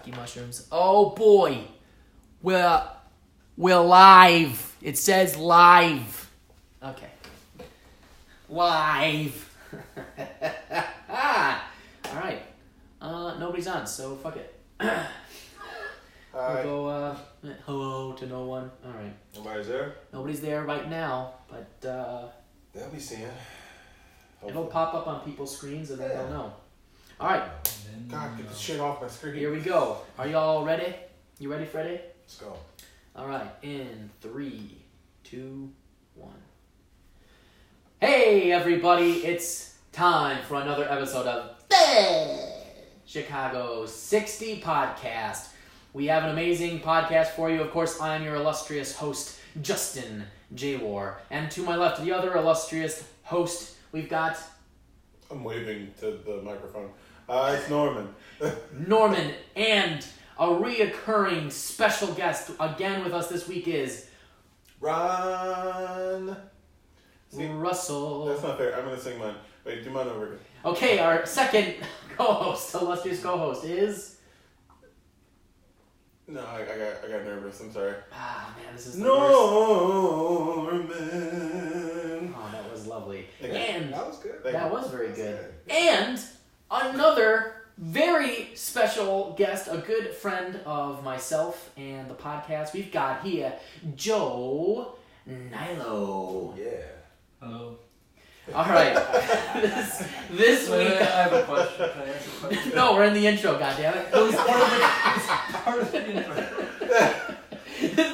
shiitake mushrooms. Oh boy, we're live. It says live. Okay, live. All right. Nobody's on, so fuck it. We'll go hello to no one. All right. Nobody's there? Nobody's there right now, but they'll be seeing. It'll pop up on people's screens and then they'll know. All right. God, get the shit off my screen. Here we go. Are y'all ready? You ready, Freddie? Let's go. All right. In 3, 2, 1. Hey, everybody. It's time for another episode of Chicago 60 Podcast. We have an amazing podcast for you. Of course, I am your illustrious host, Justin J. War. And to my left, the other illustrious host, we've got... I'm waving to the microphone. It's Norman. Norman, and a reoccurring special guest again with us this week is... Ron. See, Russell. That's not fair. I'm going to sing mine. Wait, do mine over again. Okay, our second co-host, illustrious co-host is... No, I got nervous. I'm sorry. Ah, man, this is the Norman. worst. Oh, that was lovely. And that was good. That was very good. And another very special guest, a good friend of myself and the podcast. We've got here Joe Nilo. Yeah. Hello. All right. this week. I have a question. Can I ask a question? No, we're in the intro. Goddammit. It was part of the intro.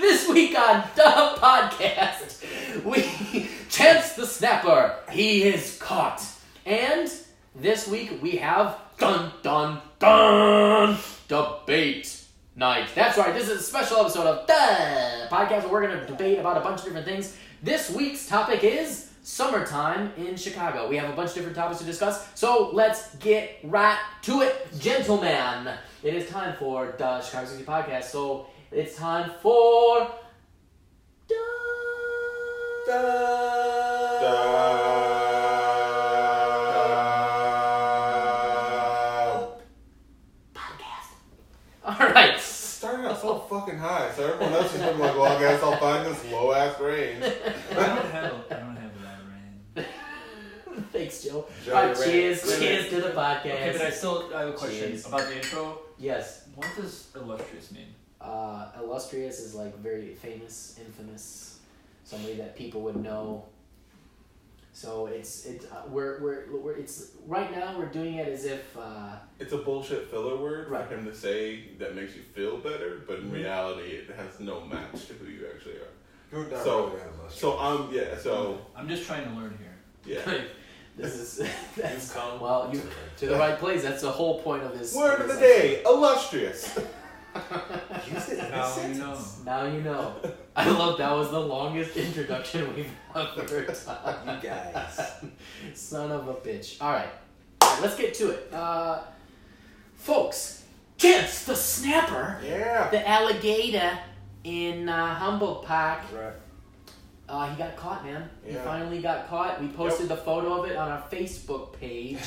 This week on the podcast, we Chance the Snapper. He is caught. And this week we have dun debate night. That's right. This is a special episode of the podcast where we're going to debate about a bunch of different things. This week's topic is summertime in Chicago. We have a bunch of different topics to discuss, so let's get right to it, gentlemen. It is time for the Chicago 60 Podcast, so it's time for podcast. Alright. Starting out so fucking high, so everyone else is like, well, I guess I'll find this low-ass range. I don't have that rain. Thanks, Joe. Joe, Alright, you're cheers right. to the podcast. Okay, but I have a question Cheers. about the intro. Yes. What does illustrious mean? Illustrious is like very famous, infamous, somebody that people would know. So it's right now we're doing it as if It's a bullshit filler word Right. for him to say that makes you feel better, but in reality, it has no match to who you actually are. So I'm just trying to learn here. yeah. this is that's come well you to the right place. That's the whole point of this. Word of the day: illustrious. Use it in now you know. Now you know. I love that was the longest introduction we've ever done. You guys. Son of a bitch. All right, let's get to it. Folks, Chance the Snapper, Yeah. the alligator in Humboldt Park. Right. He got caught, man. He Yeah. finally got caught. We posted the photo of it on our Facebook page.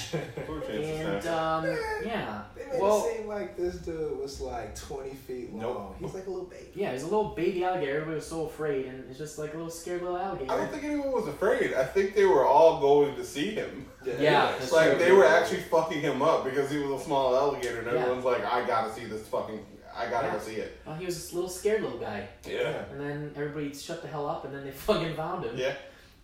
Poor Chance the And, Snapper. yeah. They made Well, it seem like this dude was like 20 feet long. Nope. He's like a little baby. yeah, he's a little baby alligator. Everybody was so afraid, and it's just like a little scared little alligator. I don't think anyone was afraid. I think they were all going to see him. Yeah, It's that's like true. they were actually fucking him up because he was a small alligator, and Yeah. everyone's like, I gotta see this fucking. I gotta go see it. Well, he was a little scared little guy. Yeah. And then everybody shut the hell up, and then they fucking found him. Yeah.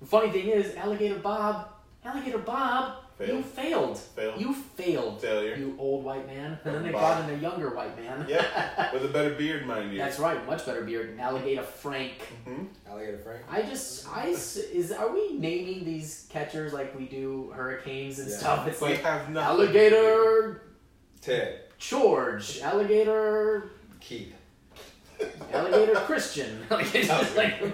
The funny thing is, Alligator Bob, you failed. Failed. You failed, Failure. you old white man. And then they Bob. brought in a younger white man. Yeah. With a better beard, mind you. That's right, much better beard. Alligator Frank. Hmm? Alligator Frank. Are we naming these catchers like we do hurricanes and Yeah. stuff? It's We like have nothing. Alligator Ted. George, Alligator Keith. Alligator Christian. Like it's just like a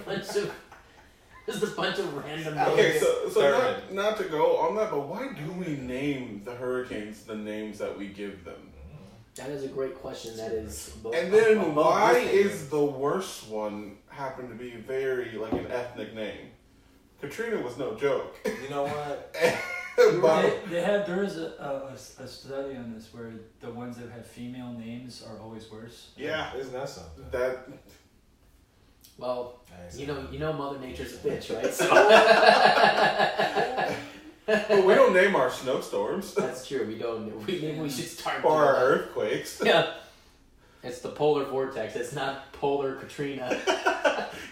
bunch of random names. Okay, so Thurman. not to go on that, but why do we name the hurricanes the names that we give them? That is a great question. That is. And then above why everything. is the worst one happen to be very like an ethnic name? Katrina was no joke. You know what? There is a study on this where the ones that have female names are always worse. Yeah, isn't that something? Well, you know, Mother Nature's a bitch, right? So. But we don't name our snowstorms. That's true. We don't. Maybe we should start. Or our earthquakes. Yeah. It's the polar vortex. It's not polar Katrina.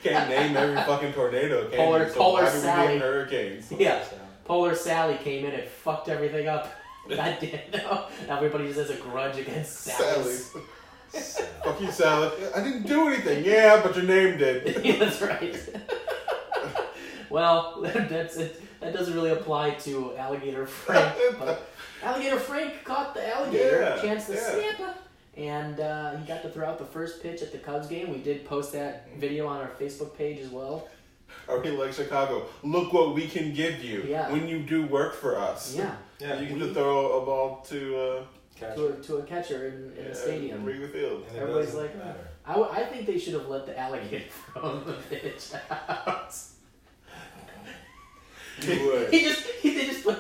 Can't name every fucking tornado. Polar Sally. Hurricanes. Yeah. Polar Sally came in and fucked everything up. God damn. No. Everybody just has a grudge against Sally. Fuck you, Sally. I didn't do anything. Yeah, but your name did. Yeah, that's right. Well, that's it. That doesn't really apply to Alligator Frank. But Alligator Frank caught the alligator, Chance the Snapper, and he got to throw out the first pitch at the Cubs game. We did post that video on our Facebook page as well. Are we like Chicago? Look what we can give you when you do work for us. Yeah. You can just throw a ball to a catcher in the stadium. Wrigley Field. Everybody's like, I think they should have let the alligator throw the pitch out. They just put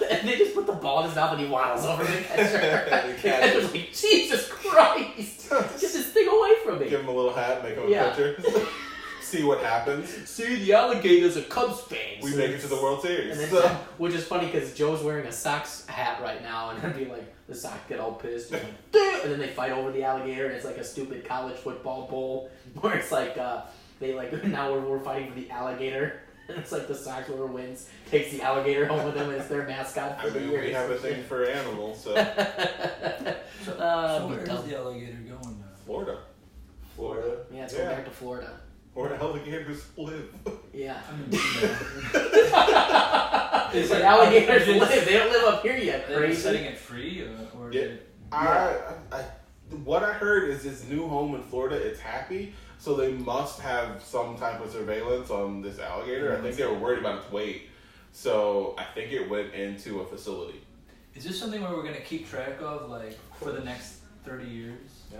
the ball in his mouth and he waddles over the catcher. The catcher's like, Jesus Christ! Get this thing away from me! Give him a little hat, make him a catcher. See what happens. See, the alligator's a Cubs fan. We make it to the World Series. And then, which is funny because Joe's wearing a Sox hat right now, and I'd be like, the Sox get all pissed, and then they fight over the alligator, and it's like a stupid college football bowl where it's like now we're fighting for the alligator. And it's like the Sox, whoever wins, takes the alligator home with them, and it's their mascot for the year. We have a thing for animals, so. So where is the alligator going now? Florida. Yeah, it's going back to Florida. Where alligators live. Yeah. Is it alligators live? They don't live up here yet. Are they setting it free? What I heard is this new home in Florida, it's happy. So they must have some type of surveillance on this alligator. I think they were worried about its weight. So I think it went into a facility. Is this something where we're going to keep track of, like, for the next 30 years? Yeah.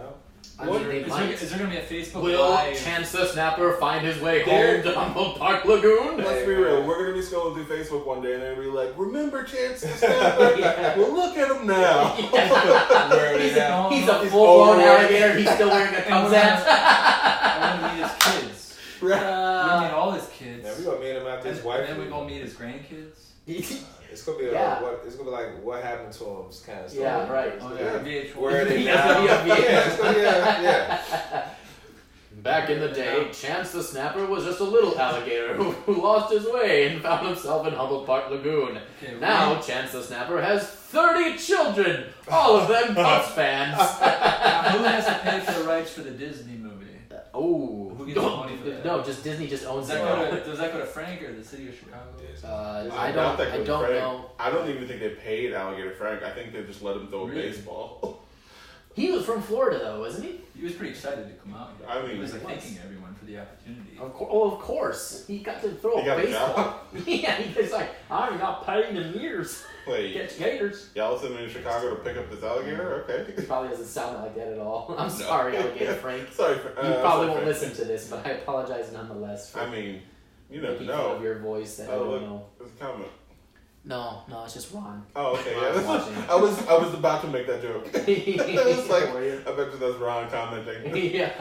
I mean, is there going to be a Facebook Will Live? Chance the Snapper find his way home to Humboldt Park Lagoon? Let's be real. We're going to be scrolling through Facebook one day and they're going to be like, remember Chance the Snapper? Well, look at him now. He's a full-blown alligator. He's still wearing a Cubs hat. I want to meet his kids. We're going to meet all his kids. Yeah, we're going to meet him after his wife. And then we're going to meet his grandkids. It's gonna be like what happened to him kind of stuff. Yeah, right. Where are they now? It's gonna be Back in the day, Chance the Snapper was just a little alligator who lost his way and found himself in Humboldt Park Lagoon. Okay, now, Chance the Snapper has 30 children, all of them Cubs fans. Who has to pay for the rights for the Disney movie? Who gets the money for that? No, just Disney just owns it. Does that go to Frank or the city of Chicago? I don't know. I don't even think they paid Alligator Frank. I think they just let him throw a baseball. He was from Florida, though, wasn't he? He was pretty excited to come out here. I mean, he was thanking everyone for the opportunity. Of course. He got to throw a baseball. Yeah, he's like, I'm not paid in years. Wait, catch gators. Y'all sent me to Chicago to pick up this alligator? Okay. He probably doesn't sound like that at all. I'm sorry, Alligator Frank. Sorry. You probably won't listen to this, but I apologize nonetheless for you never making know. fun of your voice that I don't know. There's a comment. No, it's just Ron. Oh, okay. Yeah, I was about to make that joke. It's like, I bet you that's Ron commenting. Yeah,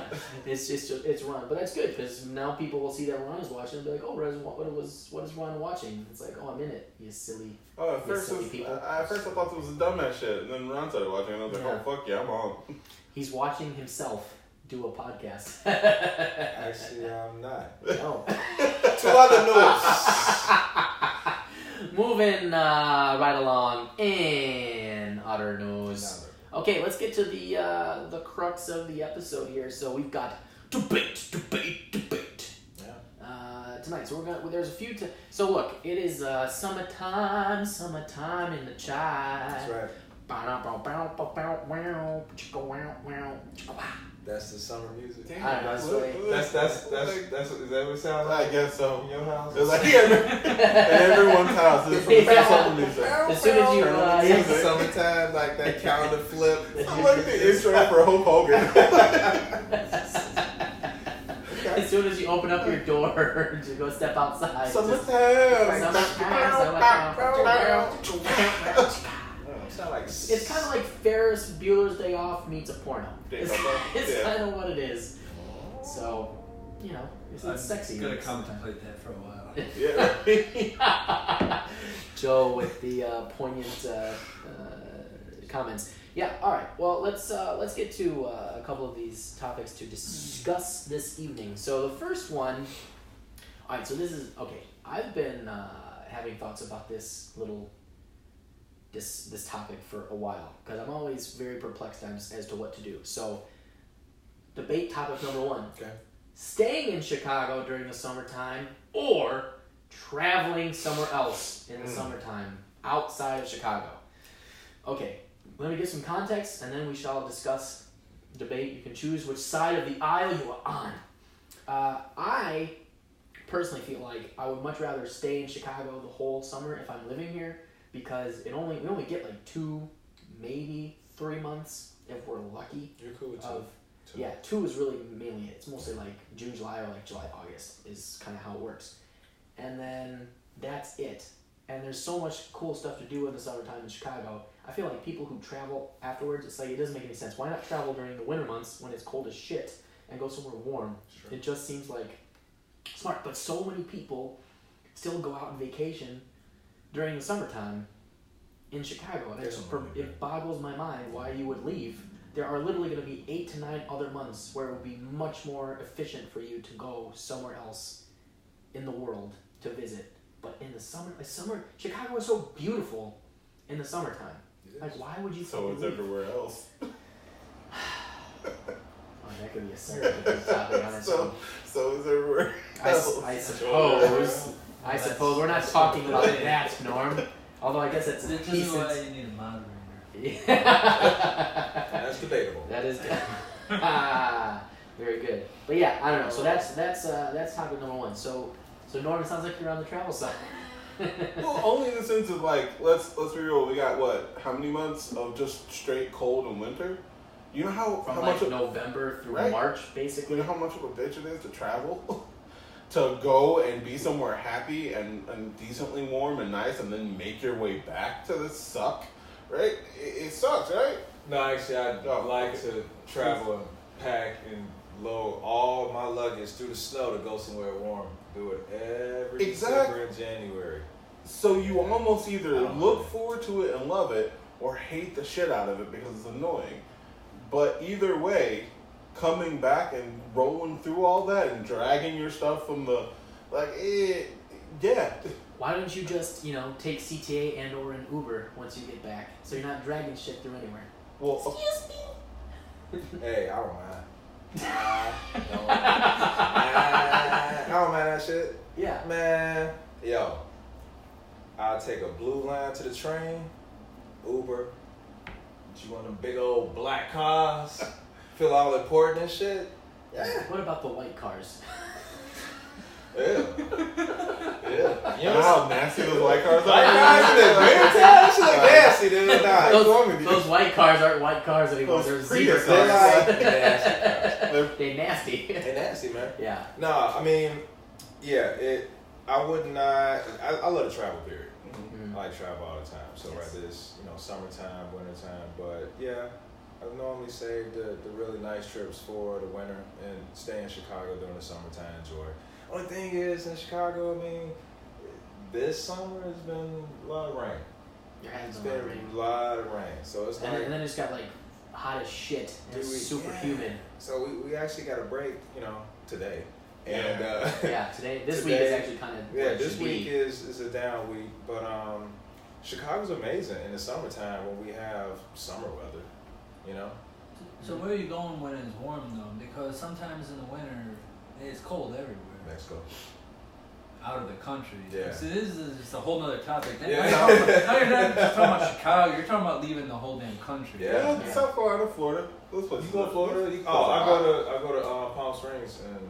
it's Ron, but that's good because now people will see that Ron is watching and be like, oh, what is Ron watching? It's like, oh, I'm in it. You silly. Oh, at first I thought it was a dumbass shit, and then Ron started watching, and I was like, oh fuck yeah, I'm on. He's watching himself do a podcast. Actually, I'm not. No. To other news. Moving right along in other news. Okay, let's get to the crux of the episode here. So we've got debate. Yeah. Tonight, so there's a few. So look, it is summertime in the chai. That's right. That's the summer music. Damn, that's is that what it sounds like? I guess so. In your house? It's like in everyone's house. It's summer music. As soon as you summertime, like that calendar flip. I like the intro for Hulk Hogan. As soon as you open up your door to go step outside. Summertime. Sound like It's kind of like Ferris Bueller's Day Off meets a porno. It's kind of what it is. So, you know, it's sexy. I'm gonna contemplate that for a while. Yeah. Joe with the poignant comments. Yeah. All right. Well, let's get to a couple of these topics to discuss this evening. So the first one. All right. So this is okay. I've been having thoughts about this topic for a while because I'm always very perplexed as to what to do. So, debate topic number 1. Okay. Staying in Chicago during the summertime or traveling somewhere else in the summertime outside of Chicago. Okay, let me get some context and then we shall discuss, debate. You can choose which side of the aisle you are on. I personally feel like I would much rather stay in Chicago the whole summer if I'm living here because we only get like 2, maybe 3 months if we're lucky. You're cool with 2. Yeah, 2 is really mainly it. It's mostly like June, July, or like July, August is kind of how it works. And then that's it. And there's so much cool stuff to do in the summertime in Chicago. I feel like people who travel afterwards, it's like it doesn't make any sense. Why not travel during the winter months when it's cold as shit and go somewhere warm? Sure. It just seems like smart. But so many people still go out on vacation during the summertime in Chicago. And it boggles my mind why you would leave. There are literally going to be 8 to 9 other months where it would be much more efficient for you to go somewhere else in the world to visit. But in the summer, Chicago is so beautiful in the summertime. Like, why would you? So is everywhere else. That could be a separate topic on its own. So is everywhere else. I suppose we're not talking about that, Norm. Although I guess it's This is why you need a moderator. Yeah. That's debatable. That is very good. But yeah, I don't know. So that's topic number 1. So Norm, it sounds like you're on the travel side. Well, only in the sense of like, let's be real. We got what? How many months of just straight cold and winter? You know how like much November through right? March, basically. You know how much of a bitch it is to travel, to go and be somewhere happy and decently warm and nice, and then make your way back to this suck, right? It sucks, right? No, actually, I'd like to travel and pack and load all my luggage through the snow to go somewhere warm. Do it every December and January. So you almost either look forward to it and love it, or hate the shit out of it because it's annoying. But either way, coming back and rolling through all that and dragging your stuff from the, yeah. Why don't you just, take CTA and or an Uber once you get back, so you're not dragging shit through anywhere? Well, excuse me. Hey, I don't mind. I don't mind that shit. Yeah. Man, yo, I'll take a blue line to the train, Uber. You want them big old black cars? Feel all important and shit? Yeah. What about the white cars? Yeah. You know how nasty those white cars are? That shit look nasty, dude. Those white cars aren't white cars anymore. They're zebra cars. They're nasty. They're nasty, man. Yeah. No, I mean, yeah, I would not. I love the travel period. Mm-hmm. I like travel all the time. So whether it's summertime, wintertime, but yeah, I normally save the really nice trips for the winter and stay in Chicago during the summertime. Enjoy. Only thing is in Chicago, I mean, this summer has been a lot of rain. It's been a lot of rain, so it's and then it's got like hot as shit and it's super humid. So we actually got a break, today. And today this week is actually kind of this week is a down week, but Chicago's amazing in the summertime when we have summer weather, So where are you going when it's warm though? Because sometimes in the winter it's cold everywhere. Mexico. Out of the country. Yeah. So this is just a whole nother topic. Now Yeah. you're not just talking about Chicago, you're talking about leaving the whole damn country. Yeah, South Florida, Florida. Those places. You go to Florida? I go to Palm Springs and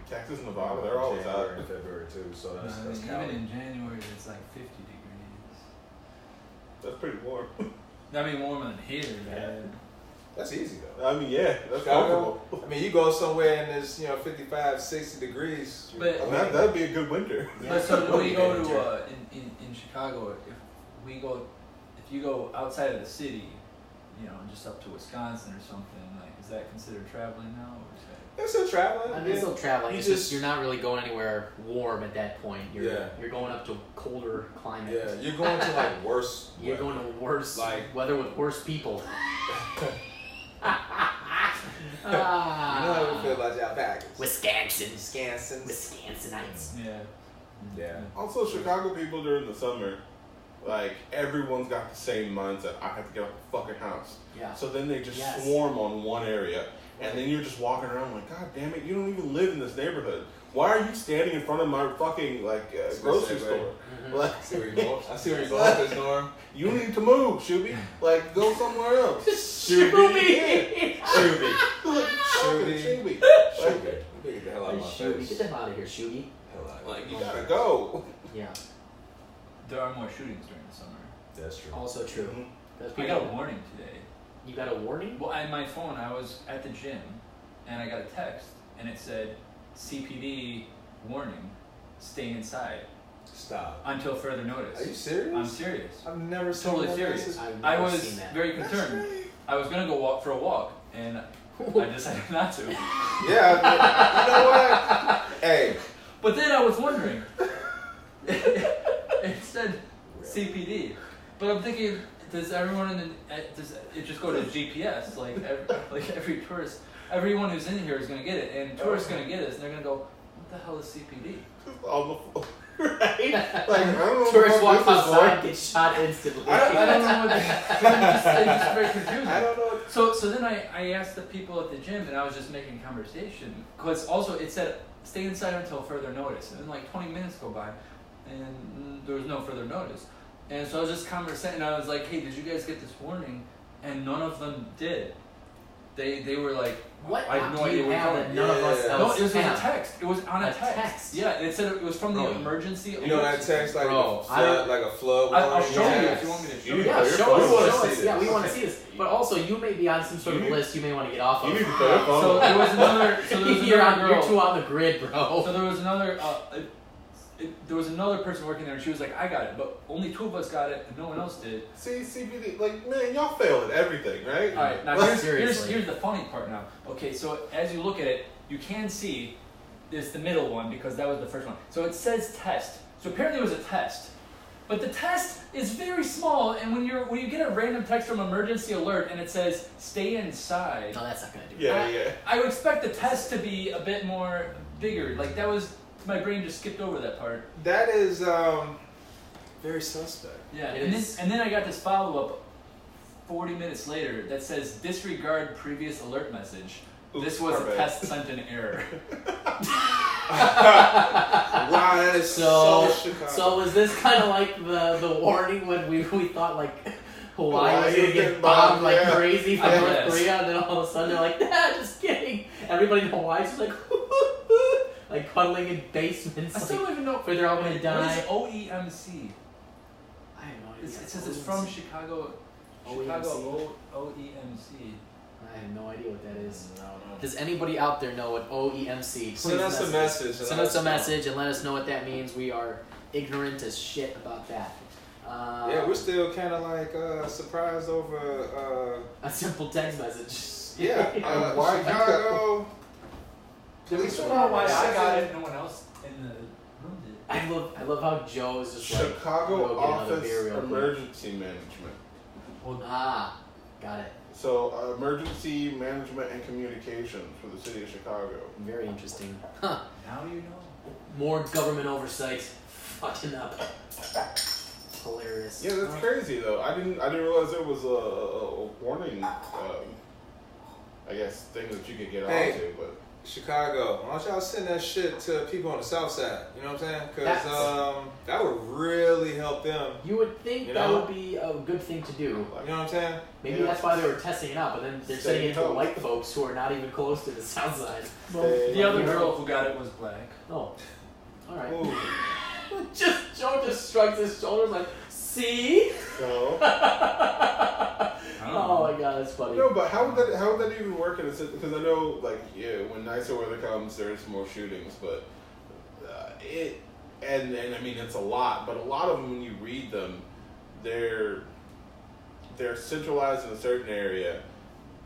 Texas, Nevada. They're always out in February too. So that's even in January it's like 50 degrees. That's pretty warm. I mean warmer than here. Yeah. That's easy though. I mean, yeah, that's Chicago. comfortable. I mean, you go somewhere and it's 55, 60 degrees. But- I mean, that'd be a good winter. But so Yeah. when we go to in Chicago, if you go outside of the city, just up to Wisconsin or something, like, is that considered traveling now, or is that? It's still traveling. I mean, it's still traveling. You It's just you're not really going anywhere warm at that point. You're going up to colder climate. Yeah, you're going to like worse. You're going to worse weather with worse people. You know how we feel about y'all Packers. Wisconsinites. Yeah. Also, Chicago people during the summer, like, everyone's got the same mindset. I have to get out the fucking house. Yeah. So then they just swarm on one area. And then you're just walking around like, God damn it, you don't even live in this neighborhood. Why are you standing in front of my fucking, grocery store? Mm-hmm. Like, I see where you're going with this, Norm. You need to move, Shuby. Like, go somewhere else. Shuby! Shuby. Shuby. Shuby. Shuby. You get the hell out of my Shuby. face. Get the hell out of here, Shuby. Hell out of Like, you my gotta face. go. Yeah. There are more shootings during the summer. That's true. Also true. Mm-hmm. I got a warning today. You got a warning? Well, on my phone, I was at the gym, and I got a text, and it said, CPD warning, stay inside Stop. until further notice. Are you serious? I'm serious. I've never seen Totally that serious. message. I've I never was seen that. very concerned. I was gonna go for a walk, and I decided not to. Yeah, you know what? Hey. But then I was wondering. It said CPD, but I'm thinking, does everyone does it just go to GPS? Like every tourist, everyone who's in here is gonna get it, and tourists gonna get this, and they're gonna go, what the hell is CPD? On the floor. Right? Like, I don't know. Tourists what walk this is outside, for. get shot instantly. I don't know what it's just very confusing. I don't know. So then I asked the people at the gym, and I was just making conversation, because also it said stay inside until further notice, and then like 20 minutes go by, and there was no further notice, and so I was just conversating, and I was like, hey, did you guys get this warning? And none of them did. They were like, What I have app no do idea you what have you're that none of us Yeah. no, else it was a have? text. It was on a text. text? Yeah, it said it was from Bro. the emergency. You know that text like Bro, a flood, like a flood warning? I'll show you Yes. if you want me to show You you. need Yeah, to show phone. us. We wanna Show see us. this. Yeah, we want to see this. But also, you may be on some sort of You need- list you may want to get off of. You need to put your phone So on. there was another. So there was you're, another on, girl. you're too on the grid, bro. So there was another. There was another person working there, and she was like, "I got it," but only 2 of us got it, and no one else did. See, CPD, like, man, y'all fail at everything, right? All right, now Well, here's seriously. the funny part. Now, okay, so as you look at it, you can see it's the middle one because that was the first one. So it says test. So apparently it was a test, but the test is very small. And when you get a random text from emergency alert and it says stay inside, No, that's not gonna do it. Yeah. I would expect the test to be a bit more bigger. Like that was. My brain just skipped over that part. That is very suspect. Yeah, It and is. then I got this follow-up 40 minutes later that says disregard previous alert message. This was my a bad. test sent in error. Wow, that is so Chicago. So was this kind of like the warning when we thought like Hawaii was gonna Hawaii get get bombed bombed, like yeah. crazy from I North guess. Korea, and then all of a sudden they're like, just kidding. Everybody in Hawaii's just like, like cuddling in basements. I still like, don't even know where they're all gonna what die. is OEMC. I have no idea. It says it's from Chicago. Chicago OEMC. I have no idea what that is. No. Does anybody out there know what OEMC? Send us a message. Send us a message and let us know what that means. We are ignorant as shit about that. Yeah, we're still kind of like surprised over. A simple text message. Yeah, why Chicago? Did we still know why I got it? No one else in the room did. I love how Joe is just like, Chicago "We'll get another Office beer real quick." Emergency Management. Ah, got it. So, emergency management and communications for the city of Chicago. Very interesting. Huh. Now you know. More government oversight. Fucking up. Hilarious. Yeah, that's crazy though. I didn't realize there was a warning. I guess thing that you could get Hey. onto, but Chicago, why don't y'all send that shit to people on the south side? You know what I'm saying? Because That's- that would really help them. You would think You that know? would be a good thing to do. You know what I'm saying? Maybe Yeah. that's why they were testing it out, but then they're sending it to Stay white folks who are not even close to the south side. Stay- The other Yeah. girl who got it was black. Oh, all right. Ooh. Joe just shrugs his shoulders like, see? So I don't Oh my god, that's funny. No, but how would that even work in a sense? Because I know, like, when nicer weather comes, there's more shootings, but and I mean it's a lot, but a lot of them when you read them, they're centralized in a certain area,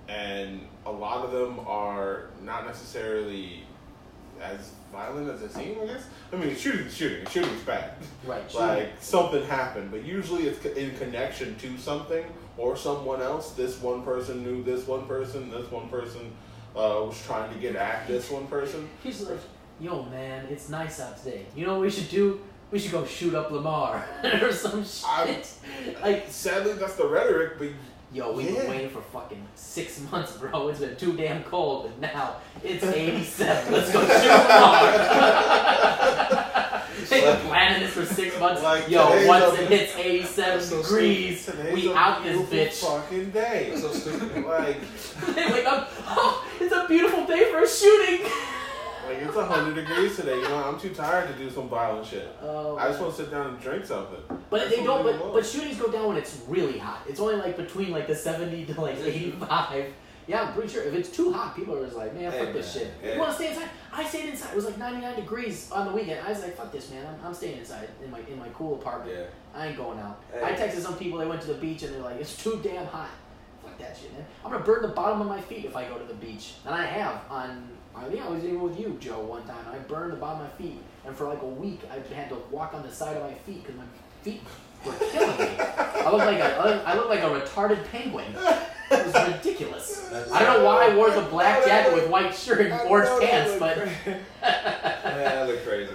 and a lot of them are not necessarily as violent as they seem, I guess. I mean, shooting's bad. Right. Like, something happened, but usually it's in connection to something or someone else. This one person knew this one person was trying to get at this one person. He's like, yo, man, it's nice out today. You know what we should do? We should go shoot up Lamar or some shit. Sadly, that's the rhetoric, but yo, we've been waiting for fucking 6 months, bro. It's been too damn cold, and now it's 87. Let's go shoot Lamar. They've been planning this for 6 months. Like, yo, once it hits 87 degrees, we out this bitch. Fucking day. So stupid. Like, They wake up, oh, it's a beautiful day for a shooting. Like, it's 100 degrees today. You know, I'm too tired to do some violent shit. Oh, I just want to sit down and drink something. But they don't. But shootings go down when it's really hot. It's only like between like the 70 to like 85. Yeah, I'm pretty sure. If it's too hot, people are just like, man, fuck this shit. You want to stay inside? I stayed inside. It was like 99 degrees on the weekend. I was like, fuck this, man. I'm staying inside in my cool apartment. Yeah. I ain't going out. Hey. I texted some people. They went to the beach and they're like, it's too damn hot. Fuck that shit, man. I'm gonna burn the bottom of my feet if I go to the beach, and I have on. I think I was even with you, Joe, one time. I burned the bottom of my feet, and for like a week, I had to walk on the side of my feet because my feet were killing me. I looked like a retarded penguin. It was ridiculous. I don't know why I wore the black jacket with white shirt and orange pants, but Man, that looked crazy.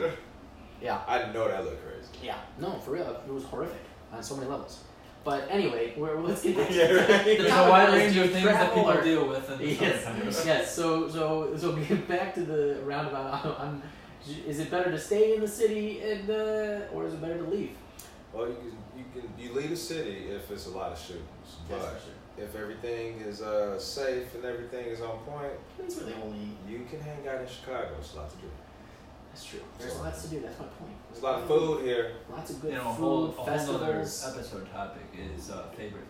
yeah, I know that looked crazy. yeah, no, for real, it was horrific on so many levels. But anyway, let's get back to Yeah, right. the There's a topic wide was, range do of you things that travel people or- deal with in the Yes, summertime. yes. So get back to the roundabout. Is it better to stay in the city or is it better to leave? Well, you leave the city if it's a lot of shootings, That's but for sure. if everything is safe and everything is on point, It's really only. you can hang out in Chicago. It's a lot to do. That's true. There's lots to do. That's my point. There's a lot of food here. Lots of good You know, a food, whole other festivals. episode topic is favorite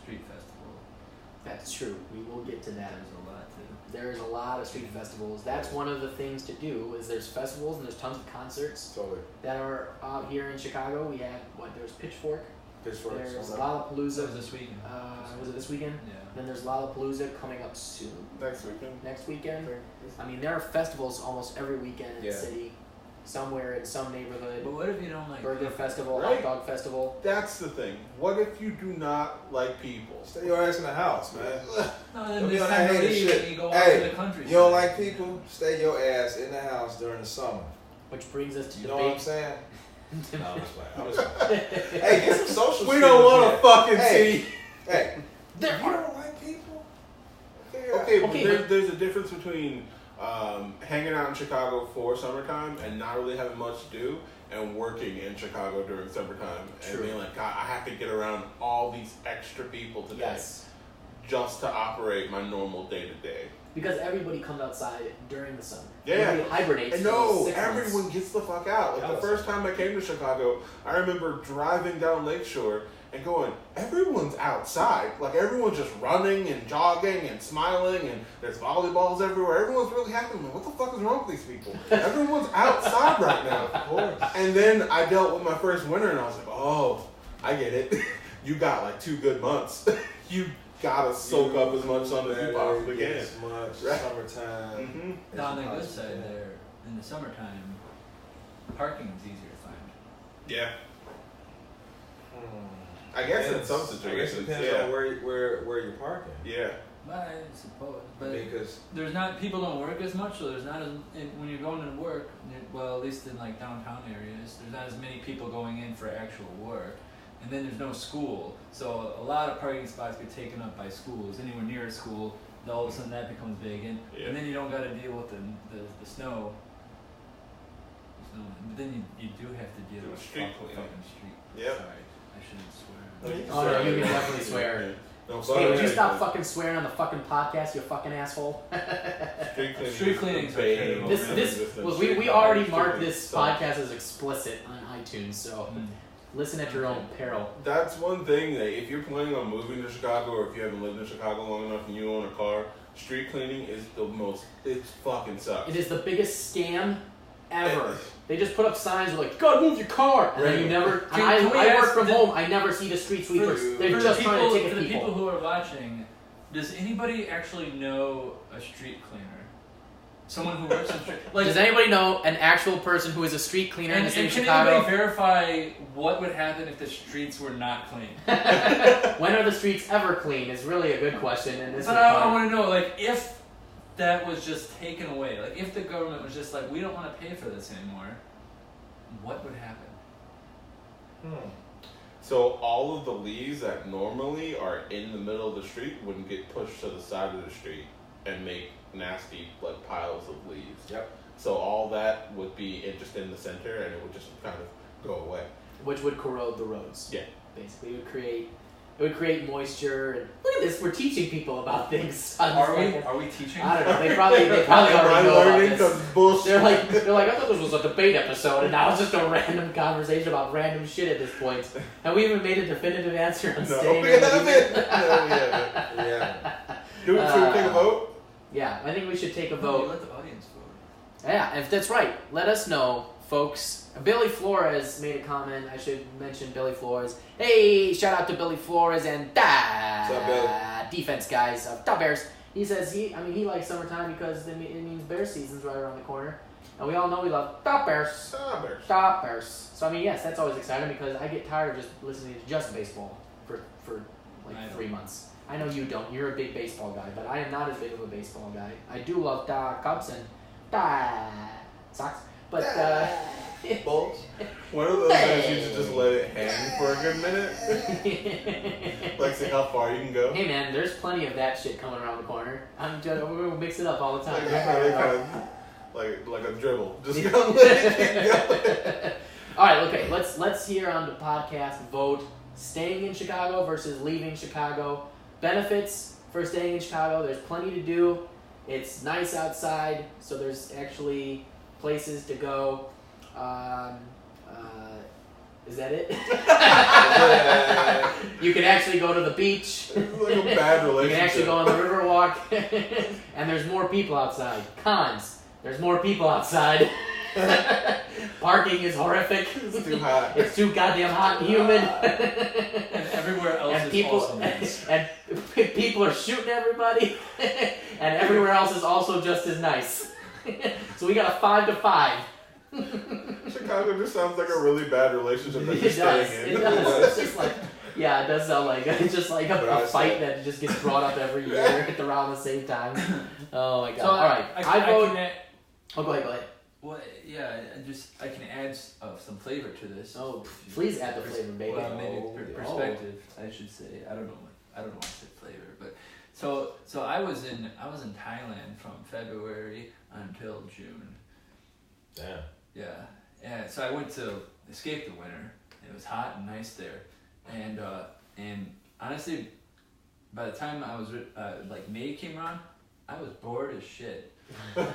street festival. That's true. We will get to that. There's a lot to. There's a lot of street festivals. That's one of the things to do. Is there's festivals and there's tons of concerts Totally. that are out here in Chicago. We had there's Pitchfork. Pitchfork. There's something. That was Lollapalooza. this weekend. Was it this weekend? Yeah. Then there's Lollapalooza coming up soon. Next weekend. Next weekend. I mean, there are festivals almost every weekend in the Yeah. city, somewhere in some neighborhood. But what if you don't like Burger people? festival, Right. hot dog festival. That's the thing. What if you do not like people? Stay your ass in the house, man. No, then Don't be it's on time that to hater leave shit. and you go Hey, out to the country. You don't like people? Stay your ass in the house during the summer. Which brings us to You know what I'm debate. saying? No, I'm just playing. I'm just playing. Hey, get some social We skills don't want here. to fucking Hey. see. Hey, There you are. don't like people? Okay, but Okay, there's a difference between hanging out in Chicago for summertime and not really having much to do, and working in Chicago during summertime and True. being like, God, I have to get around all these extra people today Yes. just to operate my normal day to day. Because everybody comes outside during the summer. Yeah. Everybody hibernates. And for no, 6 months. everyone gets the fuck out. Like, the first time I came to Chicago, I remember driving down Lakeshore and going, everyone's outside. Like, everyone's just running and jogging and smiling, and there's volleyballs everywhere. Everyone's really happy. I'm like, what the fuck is wrong with these people? Everyone's outside right now. Of course. And then I dealt with my first winter, and I was like, oh, I get it. You got like 2 good months. You gotta soak up as much sun as you possibly can. As much Right. summertime. Mm-hmm. as Now on the you good possibly side can. there, in the summertime, parking is easier to find. Yeah. Hmm. I guess in Depends. some I guess it situations, depends yeah. on where you're parking. Yeah. I suppose, but Because there's not people don't work as much, so there's not as when you're going to work. Well, at least in like downtown areas, there's not as many people going in for actual work, and then there's no school, so a lot of parking spots get taken up by schools. Anywhere near a school, all of a sudden that becomes big, and then you don't got to deal with the snow. But then you do have to deal Do with street fucking cleaning. street. Yep. Sorry, I shouldn't swear. Oh, no, you can definitely swear. No, Hey, would you fuck stop that. fucking swearing on the fucking podcast, you fucking asshole? Street cleaning's okay. This well, we already marked this podcast as explicit on iTunes, so Listen at your own peril. That's one thing that if you're planning on moving to Chicago or if you haven't lived in Chicago long enough and you own a car, street cleaning is it fucking sucks. It is the biggest scam ever. They just put up signs like, "God, move your car," and then you never. I work from home. I never see the street sweepers. They're just trying to ticket people. For the people. people who are watching, does anybody actually know a street cleaner? Someone who works in street. Like, does anybody know an actual person who is a street cleaner in the city of Chicago? Can anybody verify what would happen if the streets were not clean? When are the streets ever clean? Is really a good question. And this but I want to know, like, if that was just taken away, like if the government was just like, we don't want to pay for this anymore, what would happen? So all of the leaves that normally are in the middle of the street would get pushed to the side of the street and make nasty like piles of leaves. Yep. So all that would be just in the center, and it would just kind of go away. Which would corrode the roads. Yeah. Basically, it would create moisture. And look at this, we're teaching people about things. Are we teaching? I don't know. They probably already know about this. Bullshit. They're like, I thought this was a debate episode, and now it's just a random conversation about random shit at this point. Have we even made a definitive answer on staying? We haven't. Yeah. Should we take a vote? Yeah, I think we should take a No, vote. you let the audience vote. Yeah, if that's right, let us know, folks. Billy Flores made a comment. I should mention Billy Flores. Hey, shout out to Billy Flores and What's up, Billy? defense guys of Top Bears. He says he likes summertime because it means bear season's right around the corner, and we all know we love Top Bears. Top Bears. So I mean, yes, that's always exciting because I get tired of just listening to just baseball for like 3 months. I know you don't. You're a big baseball guy, but I am not as big of a baseball guy. I do love the Cubs and the Sox, but Bulls. One of those guys you should just let it hang for a good minute. Like see how far you can go. Hey man, there's plenty of that shit coming around the corner. We're gonna mix it up all the time. Like a dribble. Just go let it go. All right, okay. Let's hear on the podcast vote: staying in Chicago versus leaving Chicago. Benefits for staying in Chicago: there's plenty to do. It's nice outside, so there's actually places to go. Is that it? You can actually go to the beach. It's like a bad relationship. You can actually go on the river walk. And there's more people outside. Cons: there's more people outside. Parking is horrific. It's too hot. It's too goddamn hot and humid. And everywhere else and is people, also nice. And people are shooting everybody. And everywhere else is also just as nice. So we got a 5 to 5. Chicago just sounds like a really bad relationship that you're It does. staying in. It does. It's just like, yeah, it does sound like it's just like a fight say. that just gets brought up every year around the same time. Oh my god! So All right, I vote. Go Go ahead. Well, yeah, I can add some flavor to this. Oh, please add the flavor, baby. Well, maybe Oh. perspective, I should say. I don't know why I said flavor, but so I was in Thailand from February until June. Damn. Yeah. So I went to escape the winter. It was hot and nice there, and honestly, by the time I was like May came around, I was bored as shit. And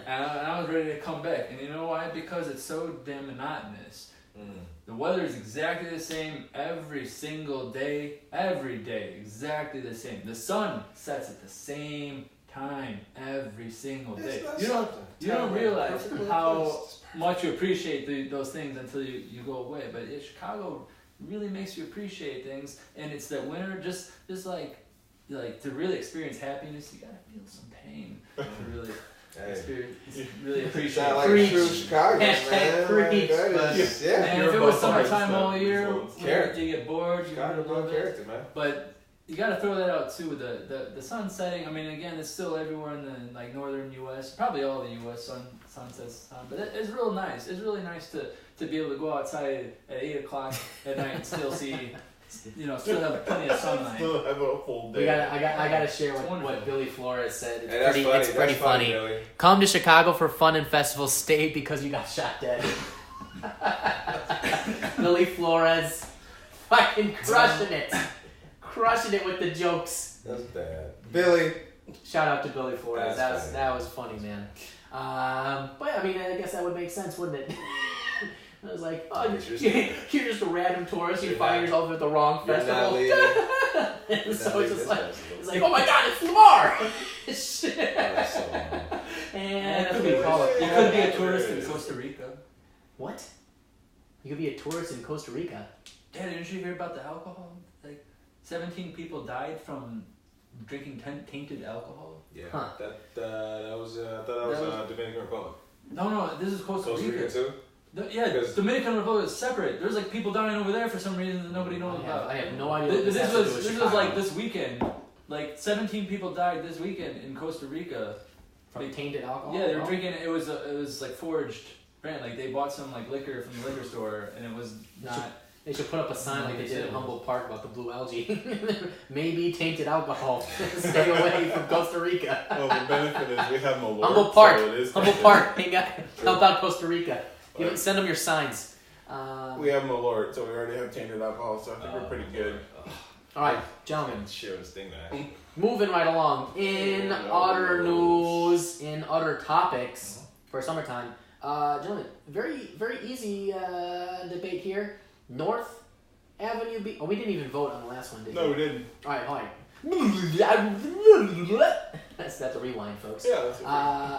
I was ready to come back. And you know why? Because it's so damn monotonous. The weather is exactly the same every single day. Every day, exactly the same. The sun sets at the same time every single day. You don't realize how much you appreciate those things until you go away. But Chicago really makes you appreciate things. And it's that winter, just like to really experience happiness, you gotta feel some pain to really really appreciate. Sound like a true Chicago man. Preach. And if it was summertime all year, you get bored. Chicago love character, man. But you gotta throw that out too. The sun setting. I mean, again, it's still everywhere in the like northern U.S. Probably all the U.S. sunsets. But it's real nice. It's really nice to be able to go outside at 8 o'clock at night and still see. Still have plenty of sunlight. Still have a full day. I gotta share what Billy Flores said. It's pretty funny. Billy. Come to Chicago for fun and festivals. Stay because you got shot dead. Billy Flores, fucking crushing it with the jokes. That's bad, Billy. Shout out to Billy Flores. That That's was funny, man. But I mean, I guess that would make sense, wouldn't it? I was like, oh, you're just a random tourist. You find yourself at the wrong festival. And so it's like, oh my God, it's Lamar. Shit. That's so and you could be a tourist in Costa Rica. What? You could be a tourist in Costa Rica. Yeah, didn't you hear about the alcohol? Like, 17 people died from drinking tainted alcohol. Yeah, that was I thought that was Dominican Republic. No, this is Costa Rica too. Dominican Republic is separate. There's like people dying over there for some reason that nobody knows about. I have no idea. This was like this weekend. Like 17 people died this weekend in Costa Rica from tainted alcohol. Yeah, they were drinking. It was like forged brand. Like they bought some like liquor from the liquor store, and it was not. They should put up a sign like they did in Humboldt Park about the blue algae. Maybe tainted alcohol. Stay away from Costa Rica. Well, the benefit is we have Malort. Humboldt Park. So Humboldt Park. Help out Costa Rica. Send them your signs. We have Malort, so we already have tainted alcohol, so I think we're pretty good. All right, gentlemen. Sure, this thing, man. Moving right along. In other news, in other topics for summertime, gentlemen, very, very easy debate here. North Avenue Beach. Oh, we didn't even vote on the last one, did we? No, we didn't. All right. That's a rewind, folks. Yeah, that's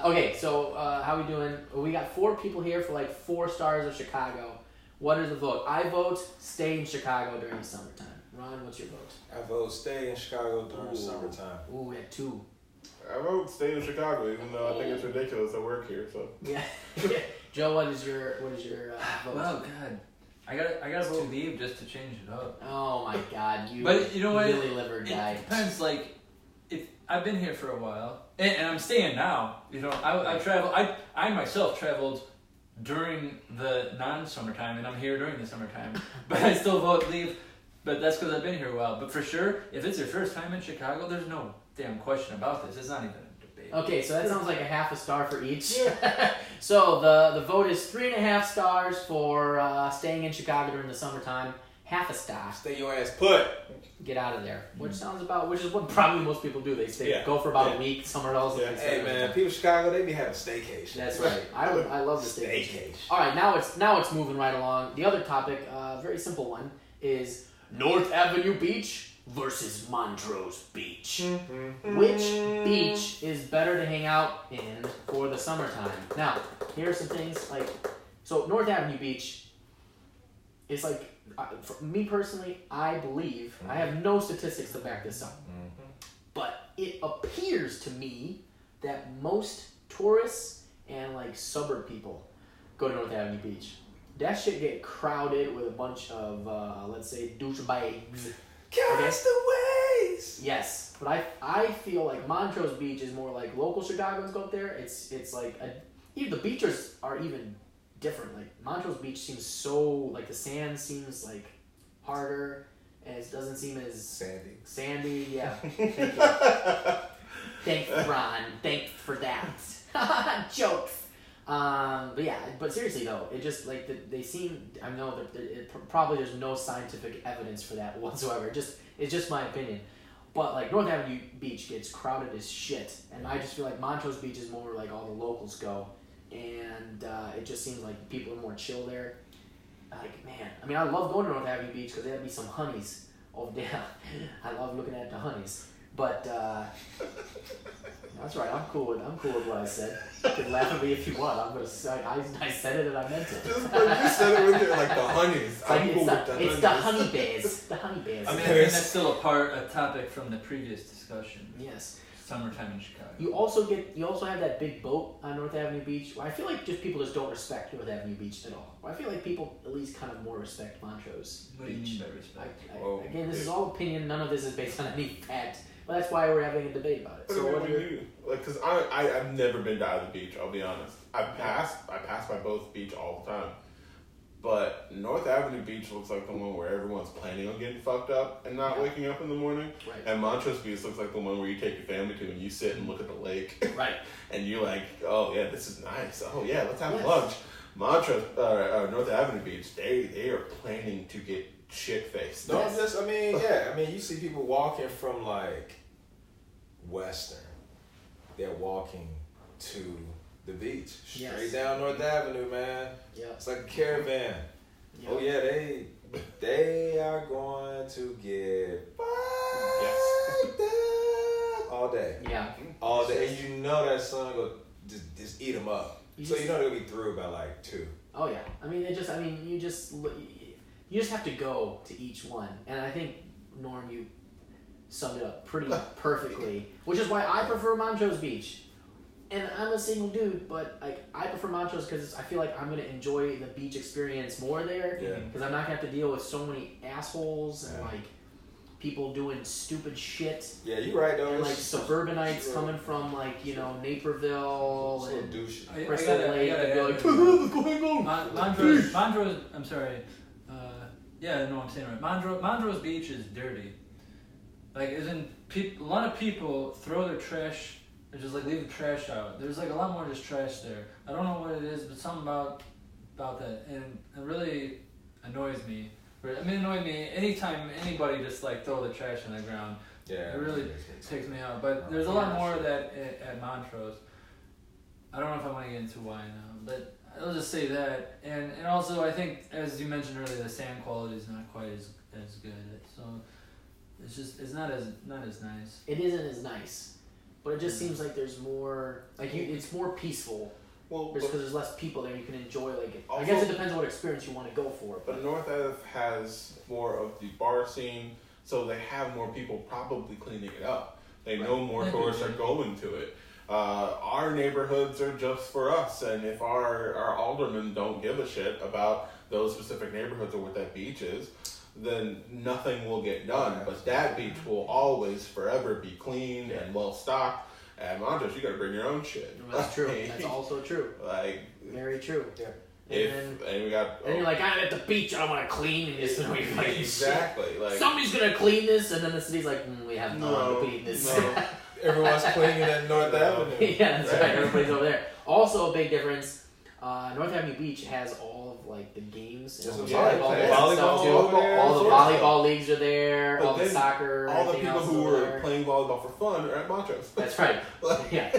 okay, so how we doing? We got 4 people here for like 4 stars of Chicago. What is the vote? I vote stay in Chicago during the summertime. Ron, what's your vote? I vote stay in Chicago during summertime. Ooh, we had 2. I vote stay in Chicago, even though I think it's ridiculous to work here. So yeah. Joe, what is your vote? Well, God. I gotta vote leave just to change it up. Oh my God, But you know what? Really liver guy. It depends. Like, if I've been here for a while, and I'm staying now. You know, I travel. I myself traveled during the non-summertime, and I'm here during the summertime. But I still vote leave. But that's because I've been here a while. But for sure, if it's your first time in Chicago, there's no damn question about this. It's not even a debate. Okay, so that sounds like a half a star for each. So the vote is 3.5 stars for staying in Chicago during the summertime. Half a star. Stay your ass put. Get out of there. Which is what probably most people do. They stay, go for about a week somewhere else. Yeah. Hey man, people in Chicago, they be having staycation. That's right. I love the staycation. All right, now it's moving right along. The other topic, very simple one, is North Avenue Beach versus Montrose Beach. Which beach is better to hang out in for the summertime? Now, here are some things like, so North Avenue Beach is like, for me personally, I believe, I have no statistics to back this up, but it appears to me that most tourists and like suburb people go to North Avenue Beach. That shit get crowded with a bunch of, let's say, douchebags. Castaways! Yes, but I feel like Montrose Beach is more like local Chicagoans go up there. It's like, even the beaches are even different. Like, Montrose Beach seems so, like, the sand seems, like, harder, and it doesn't seem as... Sandy, yeah. Thank you. Thanks, Ron. Thanks for that. Jokes. But seriously though, it just like they seem. I know that probably there's no scientific evidence for that whatsoever. It's just my opinion. But like North Avenue Beach gets crowded as shit, and I just feel like Montrose Beach is more like all the locals go, and it just seems like people are more chill there. Like man, I mean I love going to North Avenue Beach because there'd be some honeys. Oh damn, I love looking at the honeys. But that's right. I'm cool with what I said. You can laugh at me if you want. I'm gonna say I said it and I meant it. Just like you said it with it like the honeys. It's the honey bears. The honey bears. I mean, I think that's still a topic from the previous discussion. Yes. Summertime in Chicago. You also have that big boat on North Avenue Beach. I feel like just people just don't respect North Avenue Beach at all. I feel like people at least kind of more respect Montrose What do you mean by respect? Again, this is all opinion. None of this is based on any fact. Well, that's why we're having a debate about it. So what do you like? Because I've never been to either beach. I'll be honest. I pass by both beach all the time. But North Avenue Beach looks like the one where everyone's planning on getting fucked up and not waking up in the morning. Right. And Montrose Beach looks like the one where you take your family to and you sit and look at the lake. Right. And you're like, oh yeah, this is nice. Oh yeah, let's have lunch. North Avenue Beach, they are planning to get shit faced. No, I mean, you see people walking from like Western. They're walking to the beach. Straight Yes. down North Avenue, man. Yeah. It's like a caravan. Yeah. Oh yeah, they are going to get fucked up all day. Yeah. All day. And you know that sun go just eat them up. You So just- you know they'll be through by like 2. Oh yeah. I mean, you just have to go to each one, and I think Norm, you summed it up pretty perfectly. Which is why I prefer Montrose Beach. And I'm a single dude, but like I prefer Montrose because I feel like I'm gonna enjoy the beach experience more there. Yeah. Because I'm not gonna have to deal with so many assholes and like people doing stupid shit. Yeah, you right though. And like It's suburbanites coming from like Naperville a little and douchey. Bristol Lake and be like, add- "What's going on?" Montrose. I'm sorry. Yeah, no, I'm saying it right. Montrose Beach is dirty. Like, a lot of people throw their trash, or just like leave the trash out. There's like a lot more just trash there. I don't know what it is, but something about that, and it really annoys me. It annoys me anytime anybody just like throw the trash on the ground. Yeah. It really takes me out. But there's a lot more of that at Montrose. I don't know if I want to get into why now, but I'll just say that. And also, I think, as you mentioned earlier, the sand quality is not quite as good. So it's not as nice. It isn't as nice, but it just seems like there's more it's more peaceful. Well, Just because there's less people there, you can enjoy I Also- guess it depends on what experience you want to go for. but North Ave has more of the bar scene, so they have more people probably cleaning it up. They know more tourists are going to it. Our neighborhoods are just for us, and if our aldermen don't give a shit about those specific neighborhoods or what that beach is, then nothing will get done. But that beach will always forever be clean and well stocked. At Montrose, you gotta bring your own shit. That's true. That's also true. Like, Very true. Yeah. And we got. then you're like, I'm at the beach, I don't want to clean, and just Exactly. Like, somebody's gonna clean this, and then the city's like, we have no one to clean this. no. Everyone's cleaning at North Avenue. Yeah, that's right. Everybody's over there. Also, a big difference. North Avenue Beach has all of like the games, and all the Yeah, volleyball, yeah. and stuff, too. Volleyball, All the sorts of volleyball leagues are there. But All the then soccer. all the everything people else who over were there. playing volleyball for fun are at Montrose. That's right. Like, Yeah.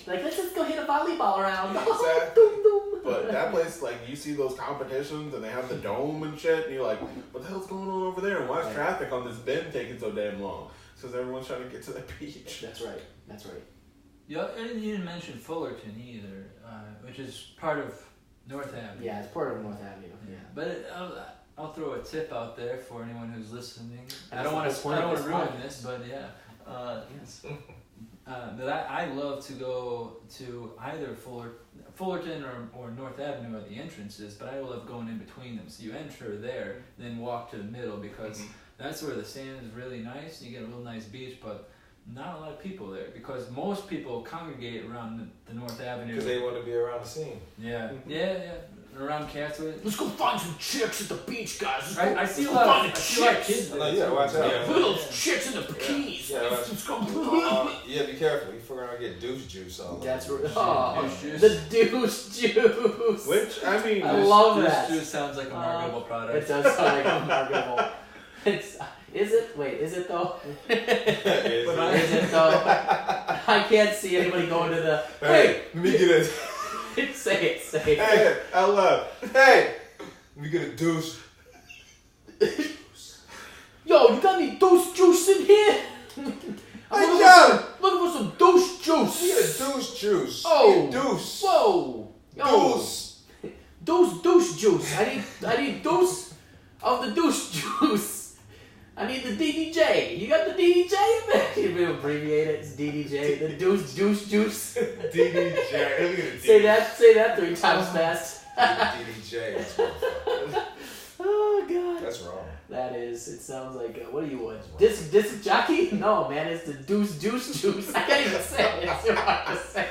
Like, let's just go hit a volleyball around. Exactly. Doom, doom. But that place, like, you see those competitions and they have the dome and shit, and you're like, what the hell's going on over there? And why is traffic on this bend taking so damn long? It's because everyone's trying to get to the beach. That's right. That's right. Yeah, and you didn't mention Fullerton either, which is part of North Avenue. Yeah, it's part of North Avenue. Yeah. But I'll throw a tip out there for anyone who's listening. And I don't want that's the whole to point of ruin this this, but yeah. Yes. But I love to go to either Fullerton or North Avenue are the entrances, but I love going in between them. So you enter there, then walk to the middle, because that's where the sand is really nice. You get a real nice beach, but not a lot of people there, because most people congregate around the North Avenue. Because they want to be around the scene. Yeah. Around Catherine. Let's go find some chicks at the beach, guys. I see a lot of kids there. No, you gotta watch out. Yeah. Look at those chicks in the bikinis. Yeah, Let's go. Yeah, be careful. You're gonna get douche juice on. That's right. Oh, Douche juice. the douche juice. Which, I mean, I love This that. juice sounds like a marketable It product. does sound like a marketable. Is it? Wait, is it though? Is it though? I can't see anybody going to the. Hey, let me get a. Say it. hey, out loud. Hey, let me get a douche. Yo, you got any douche juice in here? Hey, yo, Looking for some douche juice. we get a douche juice. Oh. Deuce. Whoa. Yo. Deuce. Douche juice. I need deuce of the douche juice. I need the DDJ. You got the DDJ in there? You abbreviate it. It's DDJ. The douche juice. DDJ. Say that 3 times fast. DDJ. That's wrong. Oh god. That's wrong. That is. It sounds like what do you want? Disc jockey? No, man. It's the deuce juice. I can't even say it. It's too hard to say.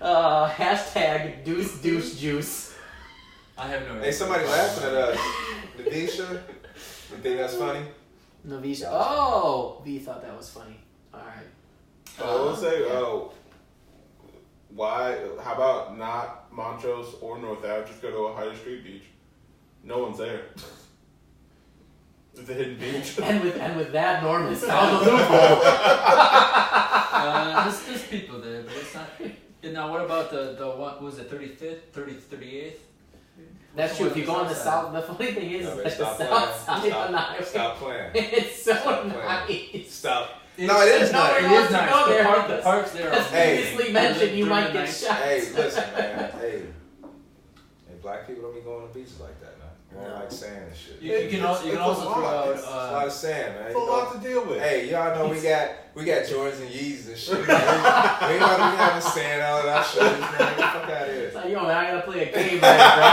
Hashtag deuce juice. I have no idea. Hey, somebody laughing at us. Navisha, you think that's funny? Navisha. Oh, V thought that was funny. All right. I will say, why? How about not Montrose or North Ave? Just go to a high street beach. No one's there. It's a hidden beach. And with that, Norm has found the loophole. there's people there, but it's not. And now, what about the what was it, 35th, 38th? That's true. If you go on the south, the funny thing is, No, like man, the stop south playing. side of the highway, Stop playing. it's so Stop nice. playing. Stop. It- No, it is no, nice. it It wants is to nice. go there The because- parks there As are Hey. previously mentioned, you during might the get night. shot. Hey, listen, man. Hey, black people don't be going to beaches like that, man. They don't like sand and shit. You can also It's a throw lot. out. It's a lot of sand, man. It's a lot to deal with. Hey, y'all know we got Jordans and Yeezys and shit. We ain't about to be having sand all of that shit. Man, get the fuck out of here. It's like, yo, man, I gotta play a game right now, bro.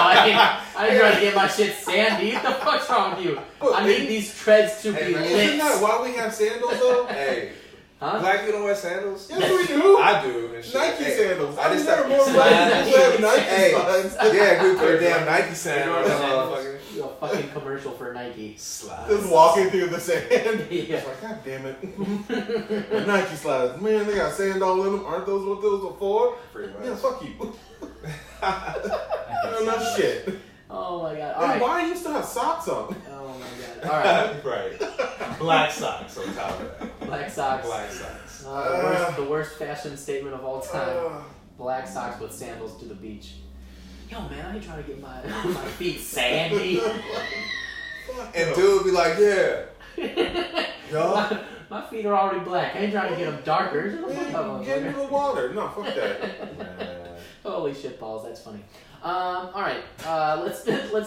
I ain't trying to get my shit sandy. What the fuck's wrong with you? I need these treads to Hey, be man, lit. Isn't that why we have sandals though? Hey, Huh? black people don't wear sandals? Yes, we do. I do. And shit. Nike Hey, sandals. I just never started more black people have Nike Hey, slides. yeah, we put a damn Nike sandal on that motherfucker. A fucking commercial for Nike. Slide. Just walking through the sand. Yeah. It's like, God damn it. The Nike slides. Man, they got sand all in them. Aren't those what those are for? Pretty much. Yeah, fuck you. I don't know shit. Oh my god. All And right. why do you still have socks on? Oh my god. All right. Right. Black socks on top of that. Black socks. Black socks. The worst fashion statement of all time. Black socks with sandals to the beach. Yo, man, I ain't trying to get my feet sandy. And dude be like, yeah. Yo. My feet are already black. I ain't trying to get them darker. Shut the fuck up, Get into motherfucker. the water. No, fuck that. Man. Holy shit balls, that's funny. All right, let's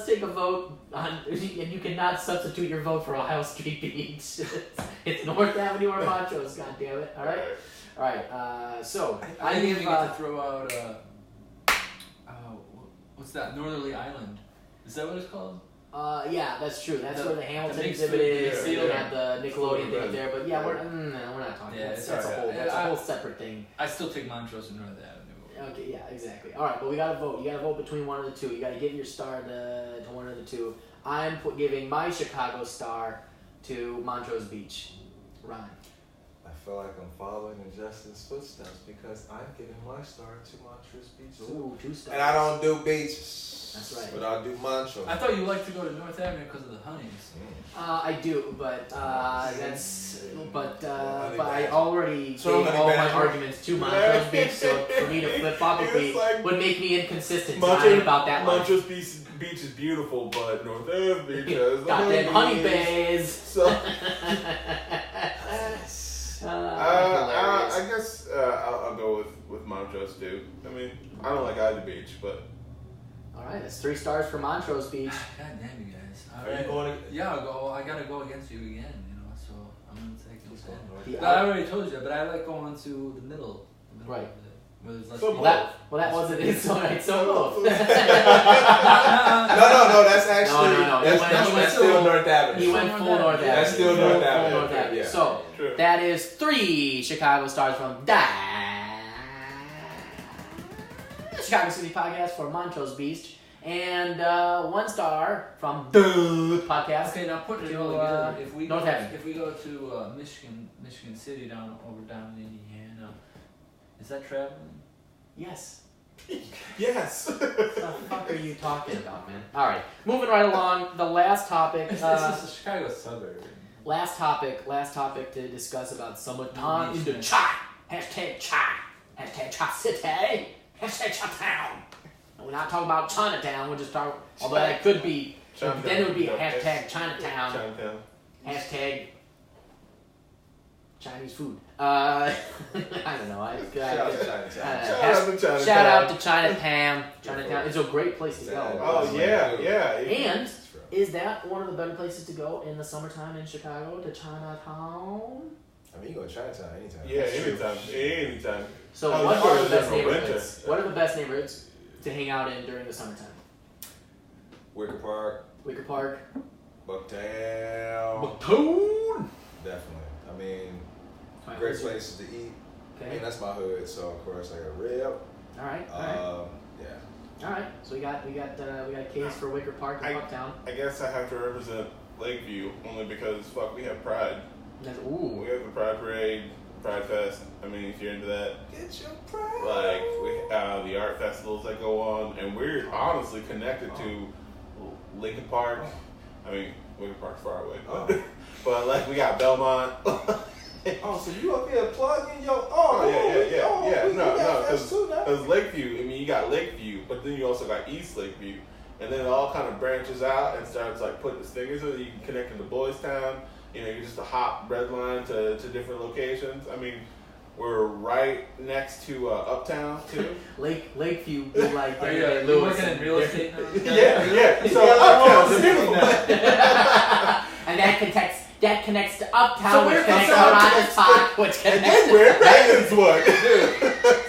take a vote on, and you cannot substitute your vote for Ohio Street Beach. It's North Avenue or Montrose. God damn it! All right. So I didn't give, even get to throw out. What's that? Northerly Island. Is that what it's called? Yeah, that's true. That's The- where the Hamilton the mixed exhibit food, is. yeah, You yeah. have the Nickelodeon thing up there, but yeah, we're not talking. Yeah, That's, it's that's a alright. whole that's a I- whole separate thing. I still take Montrose and North Avenue. Okay, yeah, exactly. All right, but we gotta vote. You gotta vote between one of the two. You gotta give your star to one of the two. I'm giving my Chicago star to Montrose Beach. Ryan. I feel like I'm following in Justin's footsteps because I'm giving my star to Montrose Beach too. Ooh, 2 stars. And I don't do beaches. That's right. But I do Montrose. I thought you liked to go to North Avenue because of the honeys. I do, but but Honey I badger. already So gave honey all my badger. arguments to Montrose Beach, so for me to flip flop It's like- would make me inconsistent tonight about that life. Montrose Beach is beautiful, but North Ave Beach has the Goddamn honey honeys. bays. So, Hilarious. I guess I'll go with Montrose too. I mean, I don't like either beach, but All right, that's 3 stars for Montrose Beach. God damn you guys. Are you going Yeah, I'll go. I gotta go against you again, so I'm gonna take North Avenue. The But I already told you, but I like going to the middle. Right. Of it, where there's less So people. Well, that wasn't it. So right, so both. No, that's actually No. He went that's still full- North Avenue. He went full North Avenue. That's still Full North Avenue. North Avenue. Yeah. So True. that is 3 Chicago stars from Chicago City Podcast for Montrose Beach, and 1 star from the podcast. Okay, now put it To, all together. North Avenue. If we go to Michigan City down in Indiana, is that traveling? Yes. yes. What the fuck are you talking about, man? All right, moving right along. The last topic. This is a Chicago suburb. Last topic to discuss about summertime in the Beach, Chi. Hashtag Chi. Hashtag Chi City. Hashtag Chi-town. We're not talking about Chinatown. We're just talking. Although that could be. Chinatown. Then it would be a hashtag Chinatown. Chinatown. Hashtag Chinese food. I don't know. Shout out to Chinatown. Shout out to Chinatown. Chinatown is a great place to go. Oh yeah. And is that one of the better places to go in the summertime in Chicago, to Chinatown? I mean, you go to Chinatown anytime. Yeah, anytime. So Oh, what you are go the there best for winter. neighborhoods? What are the best neighborhoods to hang out in during the summertime? Wicker Park, Wicker Park. Bucktown. Bucktown. Definitely. I mean, Alright, great let's do- places to eat. I Okay. mean, that's my hood, so of course I got rib. Alright. Yeah. Alright. So we got a case for Wicker Park and Bucktown. I guess I have to represent Lakeview only because fuck, we have Pride. That's, We ooh. have the Pride Parade, Pride Fest. I mean, if you're into that, Get your pride. like we the art festivals that go on, and we're honestly connected to Lincoln Park. I mean, Lincoln Park's far away, but like we got Belmont. Oh, so you up here plugging your yeah. No, because because Lakeview. I mean, you got Lakeview, but then you also got East Lakeview, and then it all kind of branches out and starts like putting the stingers so that you can connect into Boys Town. You know, you're just a hop red line to different locations. I mean, we're right next to Uptown too. Lakeview, be like You're working in real estate now? Yeah. So Uptown's beautiful. And that connects to Uptown, So which where connects to can Rogers Park, which And connects then where Megan's one.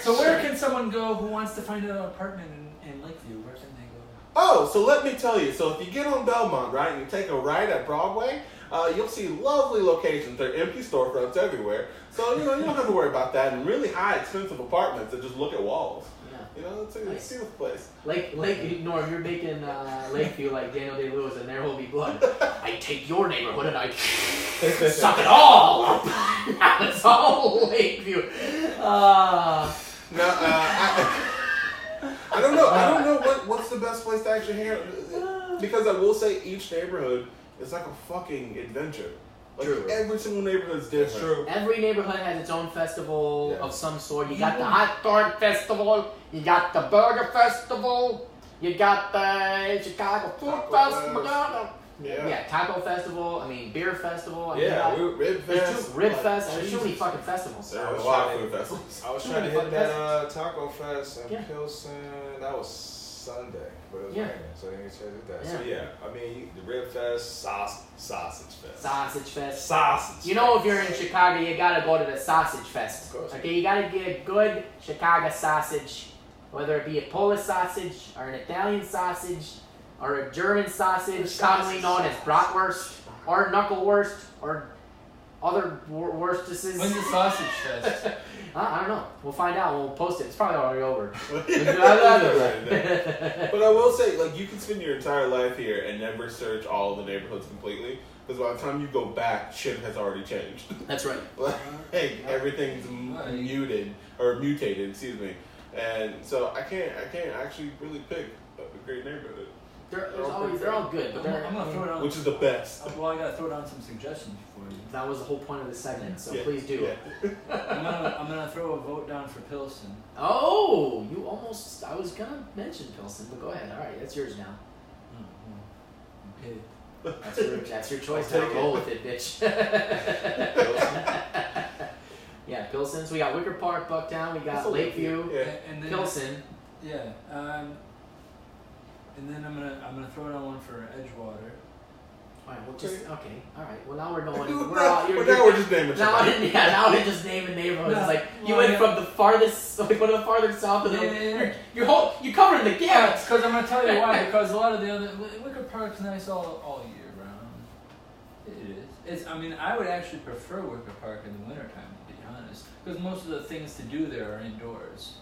So where can someone go who wants to find an apartment in Lakeview? Where can they go? Oh, so let me tell you. So if you get on Belmont, right, and you take a right at Broadway, you'll see lovely locations. There are empty storefronts everywhere. So, you don't have to worry about that. And really high, expensive apartments that just look at walls. Yeah. It's a Nice. beautiful place. Norm, you're making Lakeview like Daniel Day-Lewis and There Will Be Blood. I take your neighborhood and I suck it all up. Now it's all Lakeview. No, I don't know. I don't know what's the best place to actually hang out. Because I will say each neighborhood is like a fucking adventure. Like True. every single neighborhood is different. True. Every neighborhood has its own festival Yeah. of some sort. You got the hot dog festival, you got the burger festival, you got the Chicago Food Taco Festival. Fest. Yeah. Taco Festival. I mean, beer festival. I mean, Yeah, you got Rib Fest. Rib Fest. There's too Jesus. many fucking festivals. There are a lot of food festivals. I was Too trying to many hit fucking that Taco Fest in Yeah. Pilsen. That was Sunday, but it was Yeah. raining, so they didn't change that. Yeah. So yeah, I mean the Rib Fest, Sausage Fest. Sausage Fest. Sausage. You know, if you're in Chicago, you gotta go to the Sausage Fest. Of course. Okay, you gotta get good Chicago sausage, whether it be a Polish sausage or an Italian sausage or a German sausage, commonly known as bratwurst or knucklewurst or other wurstices. When's the sausage fest? I don't know. We'll find out. We'll post it. It's probably already over. But I will say, like, you can spend your entire life here and never search all the neighborhoods completely. Because by the time you go back, shit has already changed. That's right. Like, everything's mutated, excuse me. And so I can't actually really pick a great neighborhood. They're all good, but I'm gonna throw it on. Which is the best. Well, I gotta throw down some suggestions for you. that was the whole point of the segment, so Yeah, please do. yeah. I'm gonna throw a vote down for Pilsen. Oh, you almost. I was gonna mention Pilsen, but go ahead. All right, that's yours now. Okay. That's your choice. I'll Now take roll with it, bitch. Yeah, Pilsen. So we got Wicker Park, Bucktown. We got That's a Lakeview, Yeah. And then Pilsen. Yeah. And then I'm gonna throw down one for Edgewater. All right, we'll just okay. All right. Well, now we're going. Now we're just naming now shit. now we're just naming neighborhoods. No, It's like you well, went yeah. from the farthest, like one of the farthest south to the. Yeah. You're covering the Yeah, gamut. because I'm gonna tell you why. Because a lot of the other Wicker Park's nice all year round. It is. It's. I mean, I would actually prefer Wicker Park in the wintertime, to be honest, because most of the things to do there are indoors.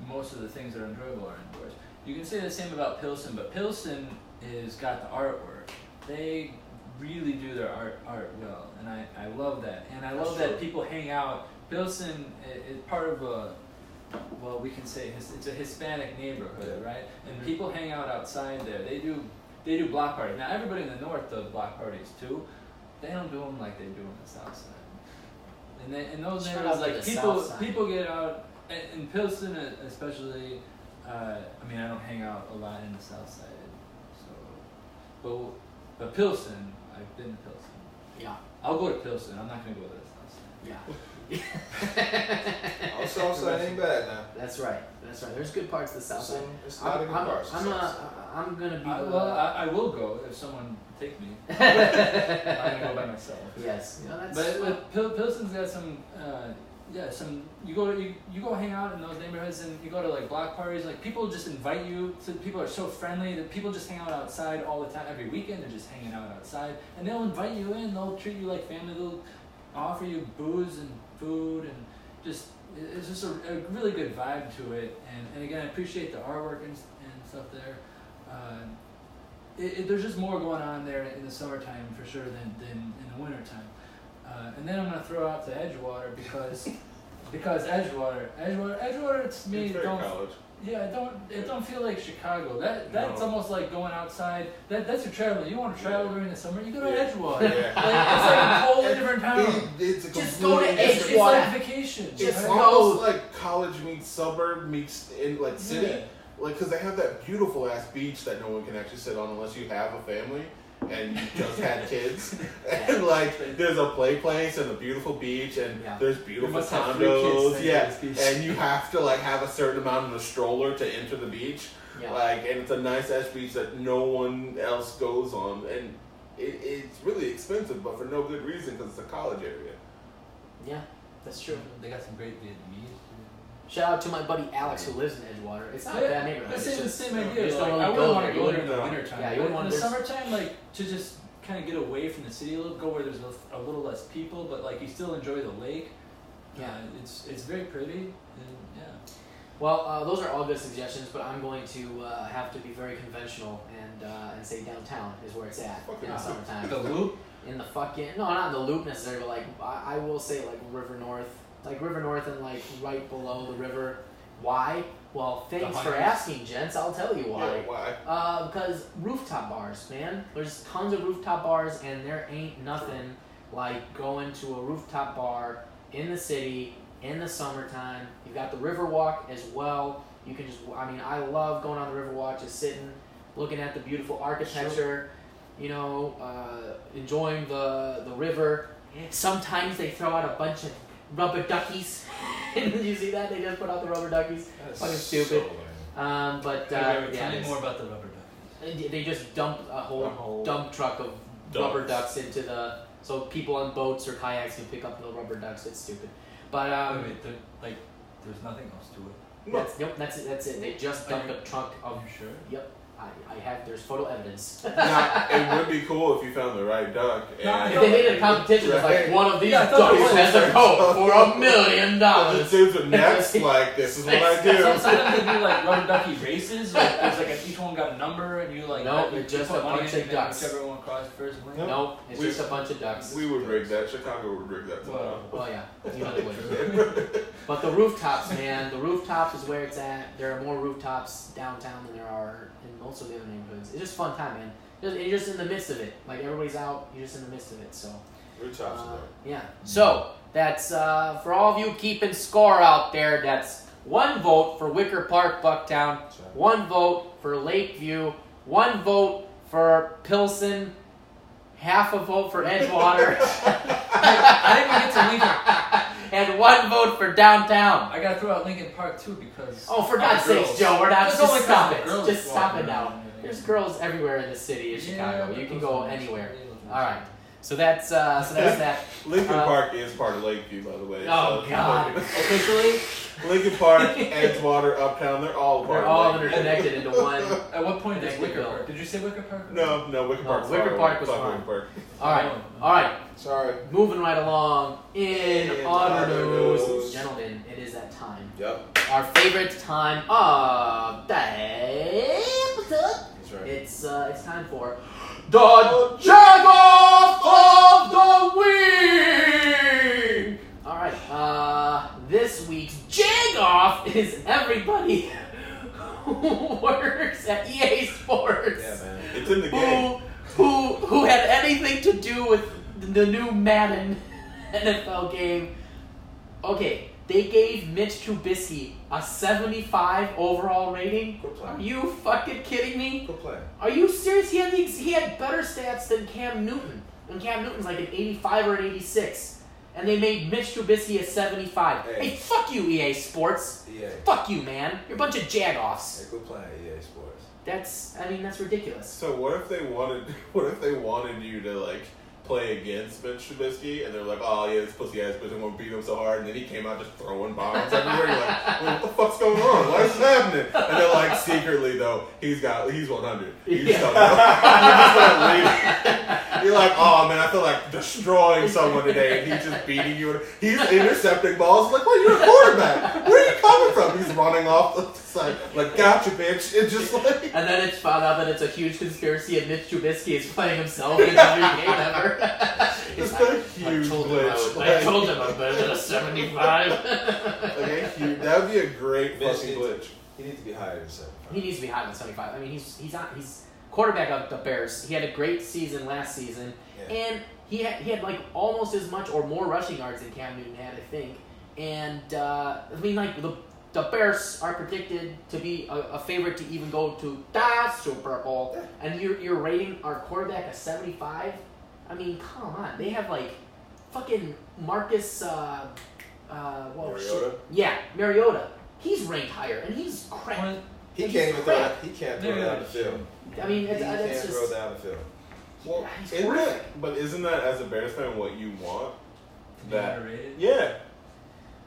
Most of the things that are enjoyable are indoors. You can say the same about Pilsen, but Pilsen is got the artwork. They really do their art well, and I love that. And I love that people hang out. Pilsen is part of a, well, we can say it's a Hispanic neighborhood, right? And people hang out outside there. They do block parties. Now everybody in the north does block parties too. They don't do them like they do in the south side. And in those Shout neighborhoods, out to like the south side. people get out. In Pilsen, especially, I mean, I don't hang out a lot in the south side, so, but Pilsen, I've been to Pilsen. Yeah. I'll go to Pilsen. I'm not gonna go to the south side. Yeah. Oh, South Side ain't bad now. That's right. There's good parts of the south side. It's not a good part. I'm gonna be. I will go if someone take me. I'm gonna go by myself. Yes. You know, But Pilsen's got some. You go hang out in those neighborhoods and you go to like block parties, like people just invite you to, people are so friendly that people just hang out outside all the time. Every weekend they're just hanging out outside and they'll invite you in, they'll treat you like family, they'll offer you booze and food and just, it's just a really good vibe to it. And again, I appreciate the artwork and stuff there. There's just more going on there in the summertime for sure than in the wintertime. And then I'm going to throw out to Edgewater because Because Edgewater to me It's very don't. college. Yeah, it don't feel like Chicago. That's No. almost like going outside. That's your traveling. You want to travel during the summer, you go to Edgewater. Yeah. Like, it's like a totally different town. It's a Just go to completely It's Edgewater. like vacation. It's right? almost like college meets suburb meets in like city, Yeah. like because they have that beautiful ass beach that no one can actually sit on unless you have a family and you just had kids. And like there's a play place and a beautiful beach and Yeah. there's You beautiful must have 3 kids condos. staying Yeah, at this beach. and you have to like have a certain amount in a stroller to enter the beach. Yeah. Like, and it's a nice ass beach that no one else goes on, and it's really expensive, but for no good reason because it's a college area. Yeah, that's true. They got some great Vietnamese. Shout out to my buddy Alex who lives in Edgewater. It's not a bad neighborhood. It's It's the just, same you idea. just Like, don't I really wouldn't go want there. to You go there in wouldn't the go. wintertime. Yeah, you wouldn't in want the to. summertime, like to just kind of get away from the city a little, go where there's a little less people, but like you still enjoy the lake. Yeah. It's very pretty, and yeah. Well, those are all good suggestions, but I'm going to have to be very conventional and say downtown is where it's at in the summertime. The Loop. In the fucking not in the Loop necessarily, but like I will say like River North and like right below the river. Why? Well, thanks for Hunters. asking, gents. I'll tell you why. Yeah, why? Because rooftop bars, man. There's tons of rooftop bars, and there ain't nothing like going to a rooftop bar in the city in the summertime. You've got the Riverwalk as well. You can just, I love going on the Riverwalk, just sitting, looking at the beautiful architecture, enjoying the river. Sometimes they throw out a bunch of rubber duckies. Did you see that? They just put out the rubber duckies. That's Fucking so stupid. lame. Tell me more about the rubber duck. They just dump a whole dump truck of rubber ducks into so people on boats or kayaks can pick up the rubber ducks. It's stupid. But Wait, there's nothing else to it. that's it. They just dumped a trunk Are of. you sure? Yep, I have. There's photo evidence. Now, it would be cool if you found the right duck. And If they made it a competition, it's like Right. one of these Yeah, I thought it ducks was. has a coat for $1 million. the dudes with nets, like, this is what I do. Sometimes they do like rubber ducky races. Like, there's like each one got a number, and you like. Nope, you it's just put a money bunch in, of and then ducks. Whichever one crossed first wins. Nope. Nope, it's We- just a bunch of ducks. We would rig that. Chicago would rig that somehow. Well, yeah, you know they would. But the rooftops, man, the rooftops is where it's at. There are more rooftops downtown than there are in most of the other neighborhoods. It's just a fun time, man. You're just in the midst of it. Like everybody's out, you're just in the midst of it. So, Rooftops are dope. yeah. So that's for all of you keeping score out there. That's 1 vote for Wicker Park, Bucktown. That's right. 1 vote for Lakeview. 1 vote for Pilsen. Half a vote for Edgewater. I didn't even get to Lincoln. And 1 vote for downtown. I gotta throw out Lincoln Park too because. Oh, for God's sakes, girls. Joe, we're not. Just Just only stop because it. the girls Just stop walking it now. around. There's girls everywhere in the city of Chicago. Yeah, You can but go those are anywhere. nice. All right. So that's that. Lincoln Uh, Park is part of Lakeview, by the way. Oh So- God! Officially, Lincoln Park, Edgewater, Uptown, they're all part they're of all Lakeview. interconnected into one. At what point does Connected Wicker bill. Park? Did you say Wicker Park? No, Wicker Park. Wicker Park was fine. Wicker Park. All right. Sorry. Moving right along in In other other news, news. gentlemen. It is that time. Yep. Our favorite time of the episode. That's right. It's time for the Jagoff of the week. All right. This week's Jagoff is everybody who works at EA Sports. Yeah, man. It's in the game. Who had anything to do with the new Madden NFL game. Okay, they gave Mitch Trubisky a 75 overall rating. Good play. Are you fucking kidding me? Good play. Are you serious? He had better stats than Cam Newton. And Cam Newton's like an 85 or an 86. And they made Mitch Trubisky a 75. Hey. Hey, fuck you, EA Sports. EA. Fuck you, man. You're a bunch of jagoffs. Hey, good play, EA Sports. That's ridiculous. So what if they wanted you to like play against Mitch Trubisky and they're like, oh yeah, this pussy ass bitch, I'm gonna beat him so hard, and then he came out just throwing bombs everywhere. You're like, well, what the fuck's going on? Why is this happening? And they're like, secretly though, he's 100. He's Yeah. coming up. You just start leaving. You're like, oh man, I feel like destroying someone today, and he's just beating you. He's intercepting balls. Like, well, you're a quarterback. Where are you coming from? He's running off the side. Like, gotcha, bitch. It's just like. And then it's found out that it's a huge conspiracy, and Mitch Trubisky is playing himself in every game ever. It's a huge glitch. I told him I'm better than a 75. That would be a great fucking glitch. He needs to be higher than 75. He needs to be higher than 75. I mean, he's quarterback of the Bears. He had a great season last season, and he had like almost as much or more rushing yards than Cam Newton had, I think. And I mean, like the Bears are predicted to be a favorite to even go to the Super Bowl, and you're rating our quarterback a 75. I mean, come on. They have like fucking Marcus. Mariota? Yeah, Mariota. He's ranked higher, and he's crap. He can't even throw. He can't throw down the field. I mean, He it's can't just throw down the field. Well, isn't that as a Bears fan what you want? That Underrated? yeah.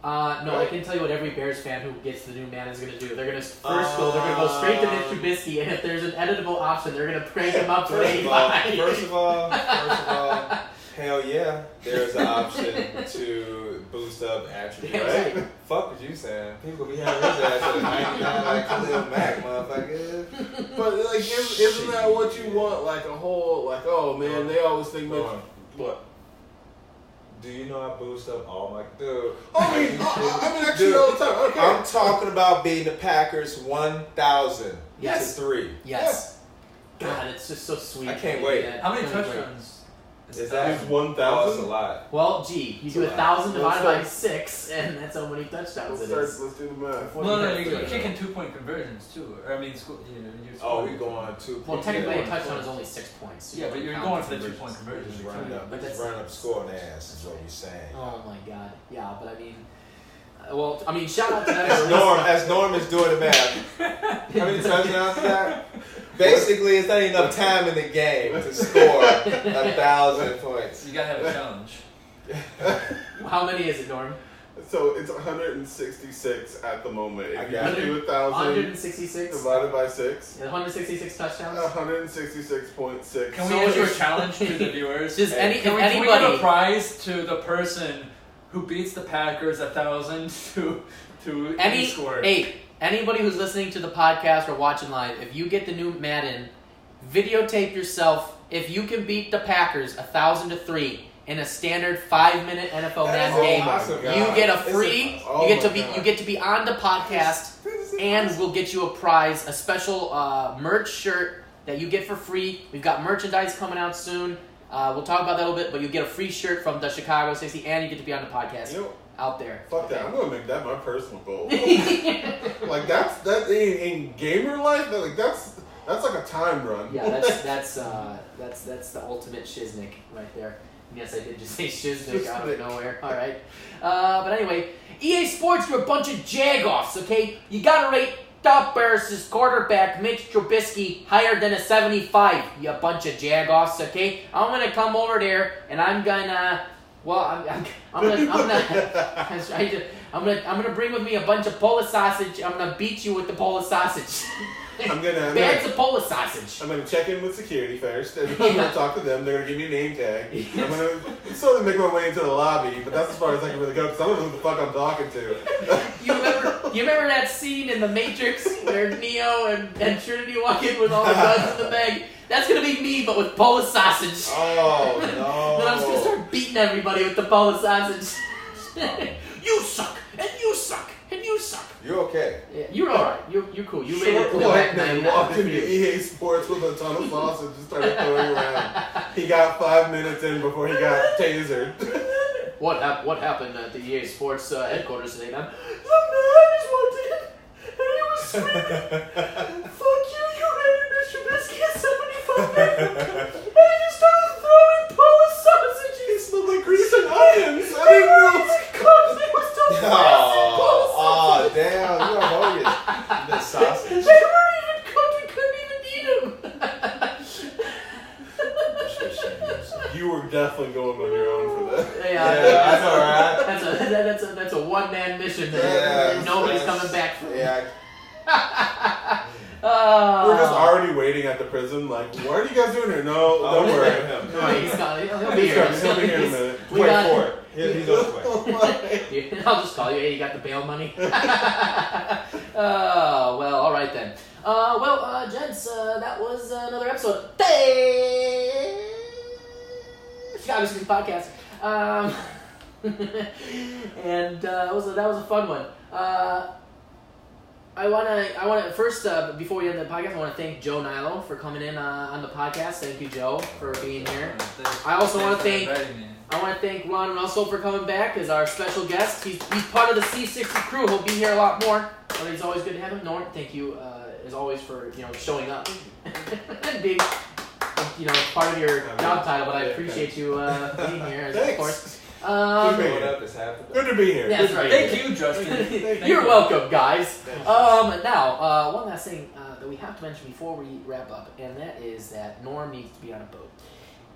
No, I can tell you what every Bears fan who gets the new man is going to do. They're going to they're going to go straight to Mitch Trubisky, and if there's an editable option, they're going to crank him up to 85. First of all, hell yeah, there's an option to boost up attributes. Right. Fuck what you saying. People gonna be having his ass at a 99 like Khalil Mack, motherfucker. But like, isn't that what you want? Like a whole, like, oh man, they always think Mitch. What? Do you know I boost up all my dude? I mean, actually, all the time. Okay. I'm talking about beating the Packers 1,000 to 3. Yes. God, it's just so sweet. I can't wait. How many touchdowns? Is that 1,000? That's a lot. well, gee, you do 1,000 divided by 6, and that's how many touchdowns it is. Let's do the math. No, you're kicking 2-point conversions too. Or I mean, We going 2 Well, technically, a touchdown is only 6 points. So yeah, but you're going for the 2-point conversions. Just running up the score on the ass is what we're saying. Oh my God, yeah, but I mean, shout out to them. As Norm is doing the math. How many touchdowns is that? Basically, it's not enough time in the game to score 1,000 points. You gotta have a challenge. How many is it, Norm? So it's 166 at the moment. If you do 1,000 166 divided by 6. 166 touchdowns. 166.6. Can we issue a challenge to the viewers? Just Can we give a prize to the person who beats the Packers 1,000 to any score? Anybody who's listening to the podcast or watching live, if you get the new Madden, videotape yourself. If you can beat the Packers 1,000 to 3 in a standard 5-minute NFL Madden game, you get a free. You get to be on the podcast, and we'll get you a prize, a special merch shirt that you get for free. We've got merchandise coming out soon. We'll talk about that a little bit, but you get a free shirt from the Chicago 60, and you get to be on the podcast out there. Fuck that! I'm gonna make that my personal goal. Like that in gamer life. Like that's like a time run. Yeah, that's the ultimate shiznick right there. Yes, I did just say shiznick out of nowhere. All right, but anyway, EA Sports, you're a bunch of jagoffs. Okay, you gotta rate the Bears' quarterback Mitch Trubisky higher than a 75. You bunch of jagoffs. Okay, I'm gonna come over there and I'm gonna. Well, I'm gonna bring with me a bunch of Polish sausage. I'm gonna beat you with the Polish sausage. Bags of Polish sausage. I'm gonna check in with security first, and I'm gonna talk to them. They're gonna give me a name tag. I'm gonna sort of make my way into the lobby, but that's as far as I can really go because I don't know who the fuck I'm talking to. You remember that scene in The Matrix where Neo and Trinity walk in with all the guns in the bag? That's gonna be me, but with Polish sausage. Oh no! Then I'm just gonna start beating everybody with the Polish sausage. You suck, and you suck, and you suck. You're okay. Yeah, you're alright. You're cool. You made it. White man walked into EA Sports with a ton of sausage and started throwing around. He got 5 minutes in before he got tasered. What happened at the EA Sports headquarters today, man? The man just walked in, and he was screaming, "Fuck you! You rated Mr. Trubisky at 75." And he just started throwing Polish sausages. He smelled like grease and onions. I didn't know. They were still Oh, damn! You're bogus. The sausage. They weren't even cooked. We couldn't even eat them. You were definitely going on your own for that. Yeah, that's all right. That's a one-man mission that nobody's coming back from. Yeah. We're just already waiting at the prison. Like, what are you guys doing here? No, don't worry. He'll be here. He'll be here in a minute. Wait for it. He's on his way. I'll just call you. Hey, you got the bail money? Well, all right then. Gents, that was another episode of Chicago City Podcast. And that was a fun one. I wanna first before we end the podcast, I want to thank Joe Nilo for coming in on the podcast. Thank you, Joe, for being here. I also want to thank Ron Russell for coming back as our special guest. He's part of the C60 crew. He'll be here a lot more. But it's always good to have him. Norm, thank you as always for showing up and being part of your job title. But I appreciate you being here, of course. Good to be here. That's right. Thank you, Justin. You're welcome, guys. Now, one last thing that we have to mention before we wrap up, and that is that Norm needs to be on a boat.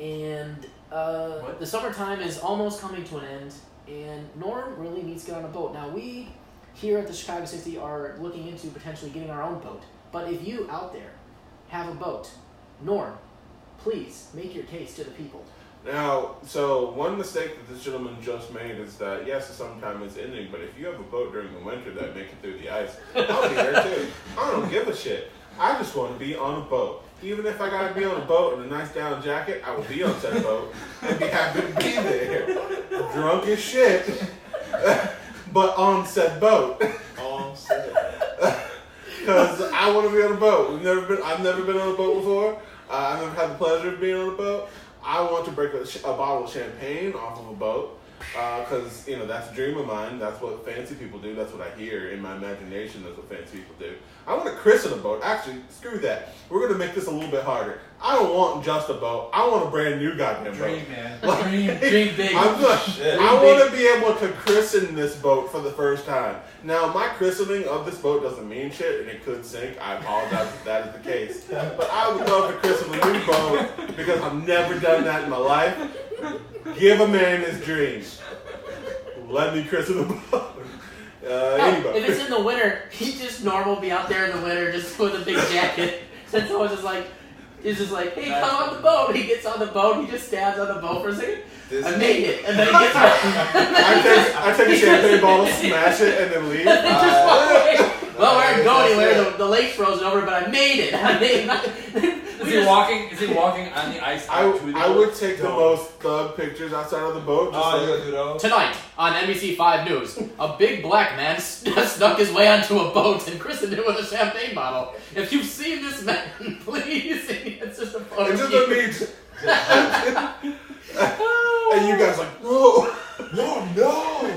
And the summertime is almost coming to an end, and Norm really needs to get on a boat. Now, we here at the Chicago 60 are looking into potentially getting our own boat. But if you out there have a boat, Norm, please make your case to the people. Now, so one mistake that this gentleman just made is that, yes, the summertime is ending, but if you have a boat during the winter that make it through the ice, I'll be there too. I don't give a shit. I just want to be on a boat. Even if I gotta be on a boat in a nice down jacket, I will be on said boat and be happy to be there. Drunk as shit, but on said boat. On said. Because I want to be on a boat. I've never been on a boat before. I've never had the pleasure of being on a boat. I want to break a bottle of champagne off of a boat because, that's a dream of mine. That's what fancy people do. That's what I hear in my imagination. That's what fancy people do. I want to christen a boat. Actually, screw that. We're going to make this a little bit harder. I don't want just a boat. I want a brand new goddamn boat. Dream, man. Dream big. I want to be able to christen this boat for the first time. Now, my christening of this boat doesn't mean shit, and it could sink. I apologize if that is the case. But I would love to christen a new boat because I've never done that in my life. Give a man his dreams. Let me christen a boat. Anyway. If it's in the winter, Norm will be out there in the winter just with a big jacket. And someone's he's just like, hey, come on the boat. He gets on the boat. He just stands on the boat for a second. I made it. And then he gets back. I take a champagne bottle, smash it, and then leave. And then just walk away. Well, we aren't going anywhere. The lake's frozen over, but I made it. Is he walking on the ice? I would take the most thug pictures outside of the boat. You gonna do those? Tonight on NBC 5 News, a big black man snuck his way onto a boat and christened it with a champagne bottle. If you've seen this man, please, it's just a photo. It's just a beach. And you guys like, no,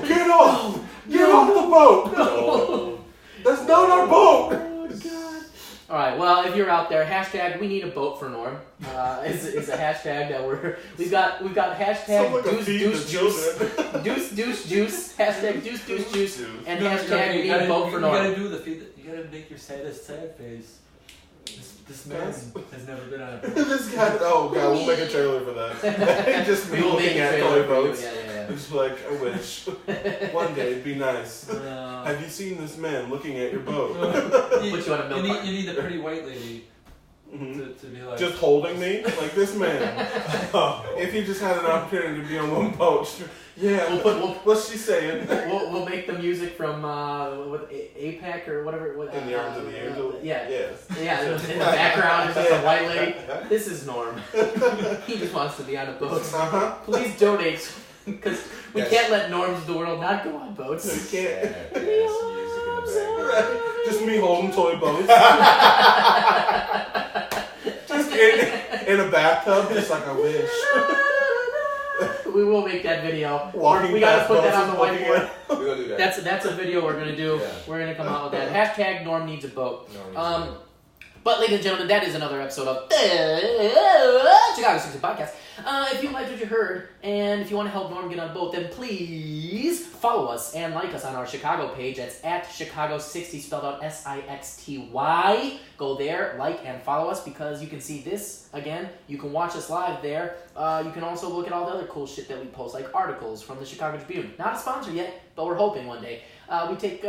get off the boat. No. That's not our boat. Oh, God. All right. Well, if you're out there, hashtag we need a boat for Norm. Is a hashtag that we've got hashtag deuce juice hashtag deuce juice and hashtag we need a boat for Norm. You gotta make your saddest sad face. This man has never been on a boat. This guy. Oh God, we'll make a trailer for that. Just me looking at toy boats. Yeah. It's like, I wish one day it'd be nice. Have you seen this man looking at your boat? Put you on a milk you need the pretty white lady to be like just holding me like this man. If he just had an opportunity to be on one boat, what's she saying? We'll make the music from APAC or whatever. In the Arms of the Angel. Yeah. Yes. Yeah. In the background is just a white lady. This is Norm. He just wants to be on a boat. Please donate. Because we can't let Norms of the world not go on boats. We can't. Just me holding toy boats. Just in a bathtub, just like I wish. We will make that video. We gotta put that on the whiteboard. We're gonna do that. That's a video we're gonna do. Yeah. We're gonna come out with that. Hashtag Norm needs a boat. But ladies and gentlemen, that is another episode of Chicago 60 Podcast. If you liked what you heard, and if you want to help Norm get on a boat, then please follow us and like us on our Chicago page. That's at Chicago60, spelled out SIXTY. Go there, like, and follow us, because you can see this again. You can watch us live there. You can also look at all the other cool shit that we post, like articles from the Chicago Tribune. Not a sponsor yet, but we're hoping one day. We take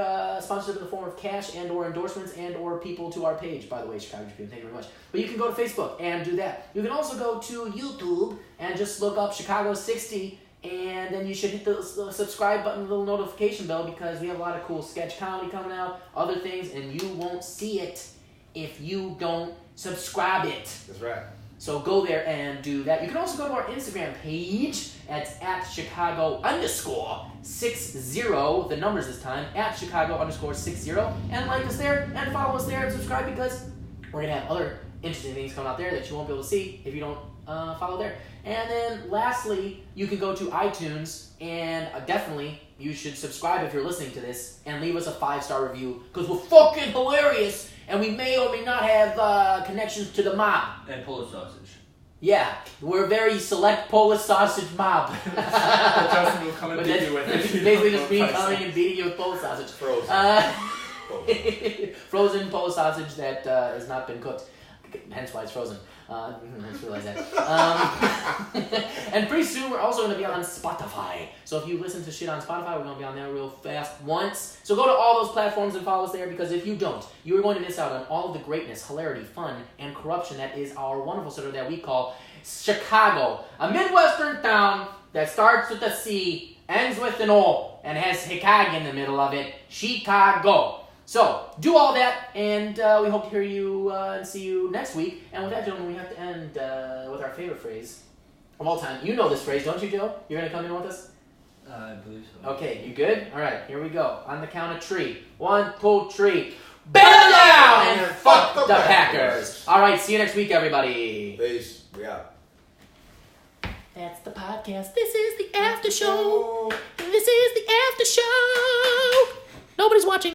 sponsorship in the form of cash and or endorsements and or people to our page. By the way, Chicago Tribune, thank you very much. But you can go to Facebook and do that. You can also go to YouTube and just look up Chicago 60, and then you should hit the subscribe button, the little notification bell, because we have a lot of cool sketch comedy coming out, other things, and you won't see it if you don't subscribe it. That's right. So go there and do that. You can also go to our Instagram page. It's at Chicago_60. The numbers this time, at Chicago_60. And like us there and follow us there and subscribe, because we're going to have other interesting things coming out there that you won't be able to see if you don't follow there. And then lastly, you can go to iTunes, and definitely you should subscribe if you're listening to this and leave us a 5-star review, because we're fucking hilarious. And we may or may not have connections to the mob. And Polish sausage. Yeah, we're a very select Polish sausage mob. Justin will come and beat you with it. It's basically just me coming and beating you with Polish sausage. Frozen Polish sausage that has not been cooked. Hence why it's frozen. I just realized that. And pretty soon we're also going to be on Spotify. So if you listen to shit on Spotify, we're going to be on there real fast once. So go to all those platforms and follow us there, because if you don't, you are going to miss out on all of the greatness, hilarity, fun, and corruption that is our wonderful city that we call Chicago. A Midwestern town that starts with a C, ends with an O, and has HICAG in the middle of it. Chicago. So, do all that, and we hope to hear you and see you next week. And with that, gentlemen, we have to end with our favorite phrase of all time. You know this phrase, don't you, Joe? You're going to come in with us? I believe so. Okay, you good? All right, here we go. On the count of 3. 1, 2, 3. Bear down and fuck the Packers. All right, see you next week, everybody. Peace. We out. That's the podcast. This is the after show. This is the after show. Nobody's watching.